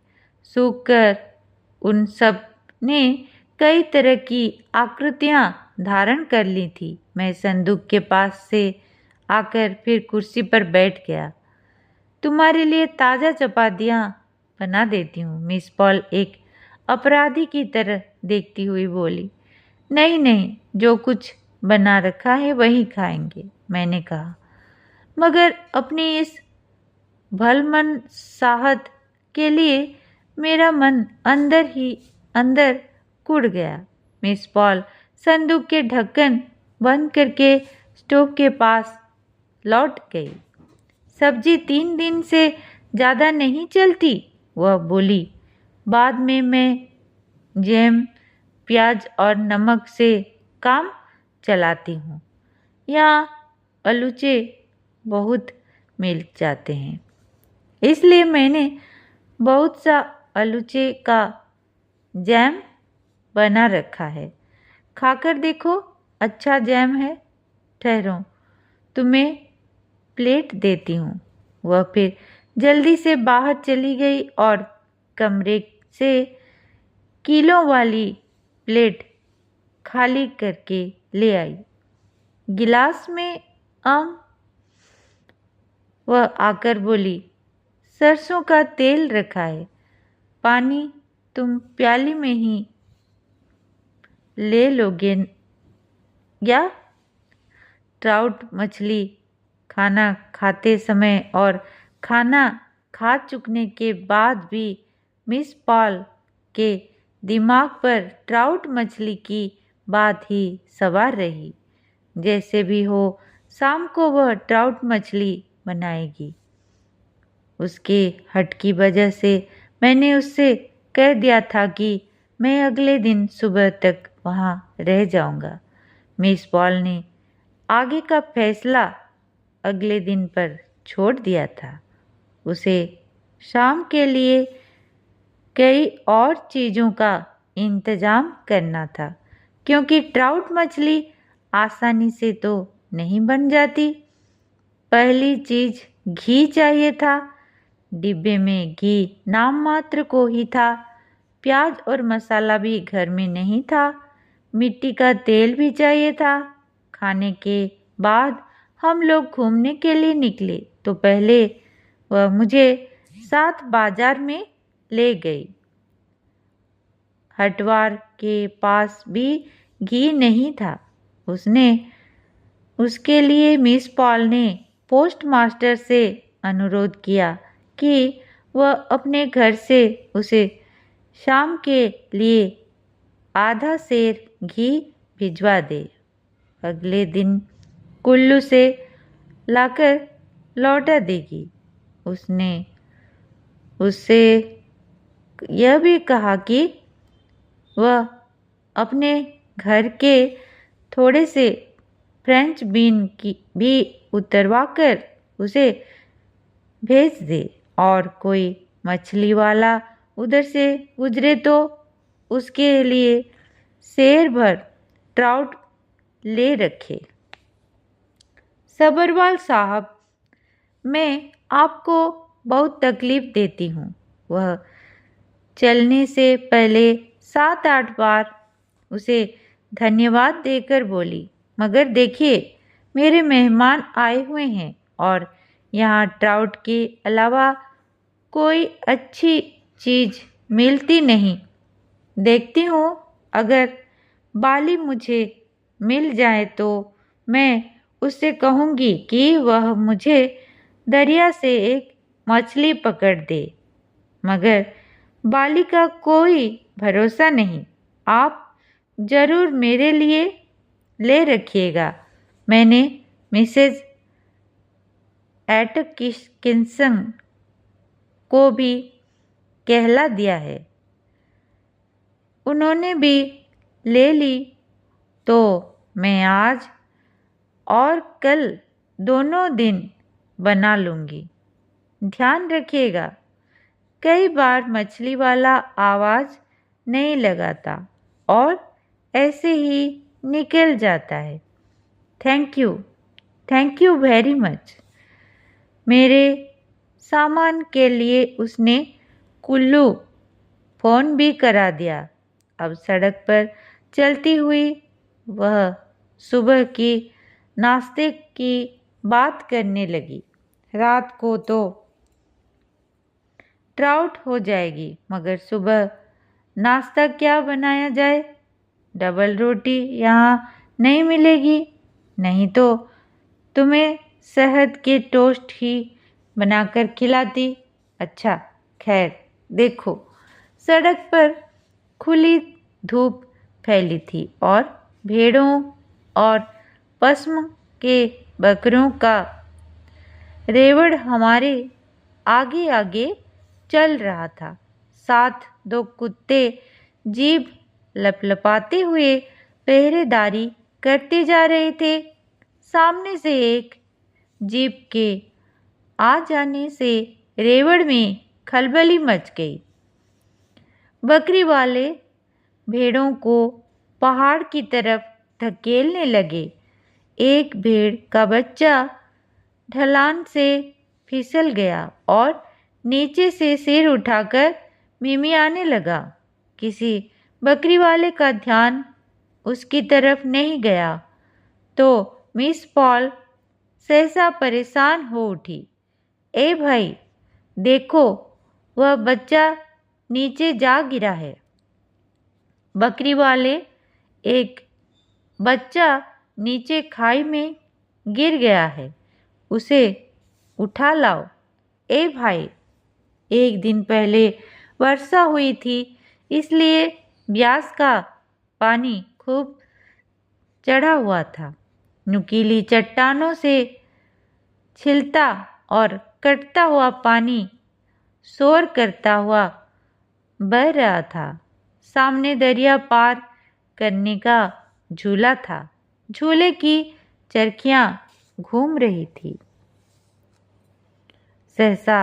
सूखकर उन सब ने कई तरह की आकृतियां धारण कर ली थी। मैं संदूक के पास से आकर फिर कुर्सी पर बैठ गया। तुम्हारे लिए ताज़ा चपातियां बना देती हूँ, मिस पॉल एक अपराधी की तरह देखती हुई बोली। नहीं नहीं, जो कुछ बना रखा है वही खाएंगे, मैंने कहा। मगर अपनी इस भलमन साहत के लिए मेरा मन अंदर ही अंदर कुढ़ गया। मिस पॉल संदूक के ढक्कन बंद करके स्टोव के पास लौट गई। सब्जी 3 दिन से ज़्यादा नहीं चलती, वह बोली। बाद में मैं जैम, प्याज और नमक से काम चलाती हूँ। यहाँ आलूचे बहुत मिल जाते हैं, इसलिए मैंने बहुत सा आलूचे का जैम बना रखा है। खाकर देखो, अच्छा जैम है। ठहरो, तुम्हें प्लेट देती हूँ। वह फिर जल्दी से बाहर चली गई और कमरे से किलो वाली प्लेट खाली करके ले आई। गिलास में आम, वह आकर बोली। सरसों का तेल रखा है, पानी तुम प्याली में ही ले लोगे या? ट्राउट मछली खाना खाते समय और खाना खा चुकने के बाद भी मिस पॉल के दिमाग पर ट्राउट मछली की बात ही सवार रही। जैसे भी हो, शाम को वह ट्राउट मछली बनाएगी। उसके हट की वजह से मैंने उससे कह दिया था कि मैं अगले दिन सुबह तक वहाँ रह जाऊँगा। मिस पॉल ने आगे का फैसला अगले दिन पर छोड़ दिया था। उसे शाम के लिए कई और चीज़ों का इंतज़ाम करना था, क्योंकि ट्राउट मछली आसानी से तो नहीं बन जाती। पहली चीज़ घी चाहिए था। डिब्बे में घी नाम मात्र को ही था। प्याज और मसाला भी घर में नहीं था। मिट्टी का तेल भी चाहिए था। खाने के बाद हम लोग घूमने के लिए निकले तो पहले वह मुझे साथ बाजार में ले गई। हटवार के पास भी घी नहीं था। उसके लिए मिस पॉल ने पोस्टमास्टर से अनुरोध किया कि वह अपने घर से उसे शाम के लिए आधा सेर घी भिजवा दे। अगले दिन कुल्लू से लाकर लौटा देगी। उससे यह भी कहा कि वह अपने घर के थोड़े से फ्रेंच बीन की भी उतरवाकर उसे भेज दे और कोई मछली वाला उधर से गुजरे तो उसके लिए शेर भर ट्राउट ले रखे। सब्रवाल साहब, मैं आपको बहुत तकलीफ देती हूँ। वह चलने से पहले 7-8 बार उसे धन्यवाद देकर बोली, मगर देखिए मेरे मेहमान आए हुए हैं और यहाँ ट्राउट के अलावा कोई अच्छी चीज़ मिलती नहीं। देखती हूँ अगर बाली मुझे मिल जाए तो मैं उससे कहूँगी कि वह मुझे दरिया से एक मछली पकड़ दे, मगर बाली का कोई भरोसा नहीं। आप ज़रूर मेरे लिए ले रखिएगा। मैंने मिसेज एटकिंसन को भी कहला दिया है, उन्होंने भी ले ली तो मैं आज और कल दोनों दिन बना लूँगी। ध्यान रखिएगा, कई बार मछली वाला आवाज़ नहीं लगाता और ऐसे ही निकल जाता है। Thank you very much. मेरे सामान के लिए उसने कुल्लू फ़ोन भी करा दिया। अब सड़क पर चलती हुई वह सुबह की नाश्ते की बात करने लगी। रात को तो ट्राउट हो जाएगी, मगर सुबह नाश्ता क्या बनाया जाए? डबल रोटी यहाँ नहीं मिलेगी, नहीं तो तुम्हें शहद के टोस्ट ही बनाकर खिलाती। अच्छा खैर, देखो सड़क पर खुली धूप फैली थी और भेड़ों और पश्म के बकरों का रेवड़ हमारे आगे आगे चल रहा था। साथ 2 कुत्ते जीभ लपलपाते हुए पहरेदारी करते जा रहे थे। सामने से एक जीप के आ जाने से रेवड़ में खलबली मच गई। बकरी वाले भेड़ों को पहाड़ की तरफ धकेलने लगे। एक भेड़ का बच्चा ढलान से फिसल गया और नीचे से सिर उठाकर मिमियाने लगा। किसी बकरी वाले का ध्यान उसकी तरफ नहीं गया तो मिस पॉल सहसा परेशान हो उठी। ए भाई देखो, वह बच्चा नीचे जा गिरा है। बकरी वाले, एक बच्चा नीचे खाई में गिर गया है, उसे उठा लाओ। ए भाई, एक दिन पहले वर्षा हुई थी, इसलिए ब्यास का पानी खूब चढ़ा हुआ था। नुकीली चट्टानों से छिलता और कटता हुआ पानी शोर करता हुआ बह रहा था। सामने दरिया पार करने का झूला था। झूले की चरखियां घूम रही थी। सहसा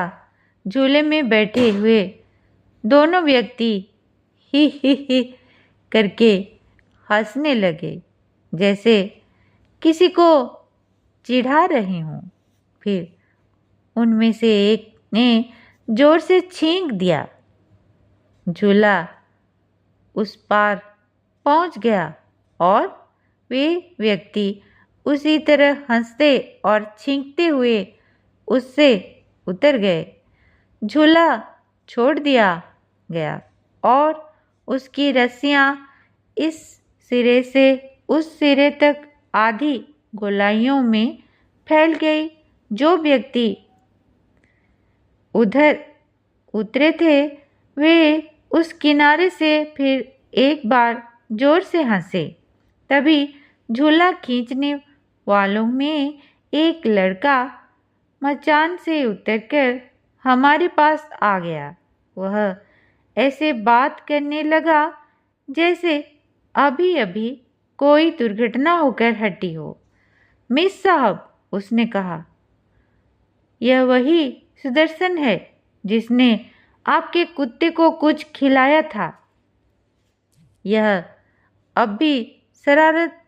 झूले में बैठे हुए दोनों व्यक्ति ही करके हंसने लगे, जैसे किसी को चिढ़ा रहे हों। फिर उनमें से एक ने जोर से छींक दिया। झूला उस पार पहुंच गया और वे व्यक्ति उसी तरह हंसते और छींकते हुए उससे उतर गए। झूला छोड़ दिया गया और उसकी रस्सियां इस सिरे से उस सिरे तक आधी गोलाइयों में फैल गई। जो व्यक्ति उधर उतरे थे वे उस किनारे से फिर एक बार जोर से हंसे। तभी झूला खींचने वालों में एक लड़का मचान से उतरकर हमारे पास आ गया। वह ऐसे बात करने लगा जैसे अभी अभी कोई दुर्घटना होकर हटी हो। मिस साहब, उसने कहा, यह वही सुदर्शन है जिसने आपके कुत्ते को कुछ खिलाया था। यह अब भी शरारत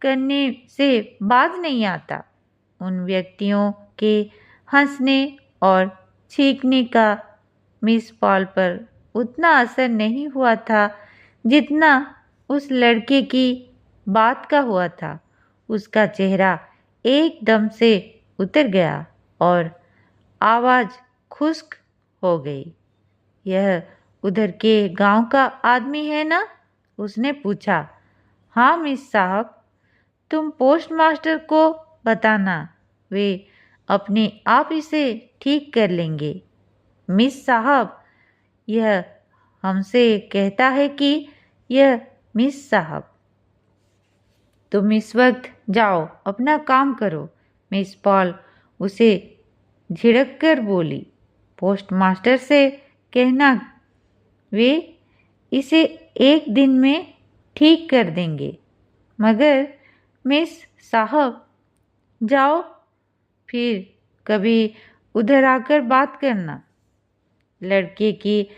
करने से बाज नहीं आता। उन व्यक्तियों के हंसने और छींकने का मिस पॉल पर उतना असर नहीं हुआ था जितना उस लड़के की बात का हुआ था। उसका चेहरा एकदम से उतर गया और आवाज़ खुश्क हो गई। यह उधर के गांव का आदमी है ना? उसने पूछा। हाँ मिस साहब, तुम पोस्टमास्टर को बताना, वे अपने आप इसे ठीक कर लेंगे। मिस साहब, यह हमसे कहता है कि यह मिस साहब। तुम इस वक्त जाओ, अपना काम करो। मिस पॉल उसे झिड़क कर बोली। पोस्टमास्टर से कहना, वे इसे एक दिन में ठीक कर देंगे। मगर मिस साहब, जाओ, फिर कभी उधर आकर बात करना। लड़के की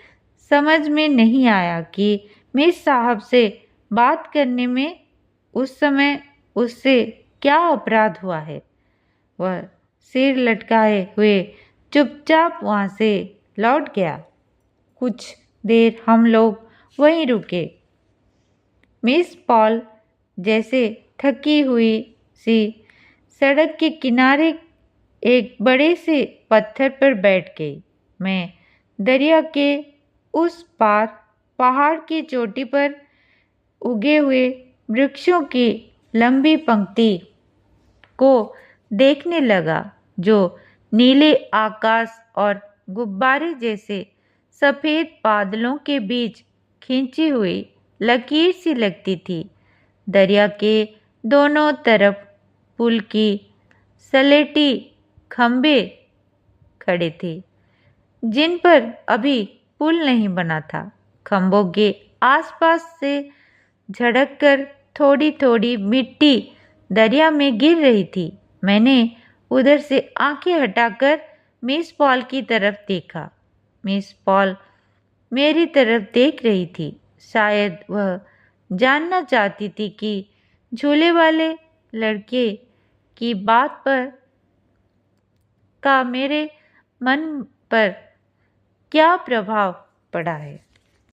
समझ में नहीं आया कि मिस साहब से बात करने में उस समय उससे क्या अपराध हुआ है। वह सिर लटकाए हुए चुपचाप वहाँ से लौट गया। कुछ देर हम लोग वहीं रुके। मिस पॉल जैसे थकी हुई सी सड़क के किनारे एक बड़े से पत्थर पर बैठ गई। मैं दरिया के उस पार पहाड़ की चोटी पर उगे हुए वृक्षों की लंबी पंक्ति को देखने लगा जो नीले आकाश और गुब्बारे जैसे सफ़ेद बादलों के बीच खींची हुई लकीर सी लगती थी। दरिया के दोनों तरफ पुल की सलेटी खंभे खड़े थे जिन पर अभी पुल नहीं बना था। खंभों के आसपास से झड़क कर थोड़ी थोड़ी मिट्टी दरिया में गिर रही थी। मैंने उधर से आंखें हटाकर मिस पॉल की तरफ देखा। मिस पॉल मेरी तरफ देख रही थी। शायद वह जानना चाहती थी कि झूले वाले लड़के की बात पर का मेरे मन पर क्या प्रभाव पड़ा है।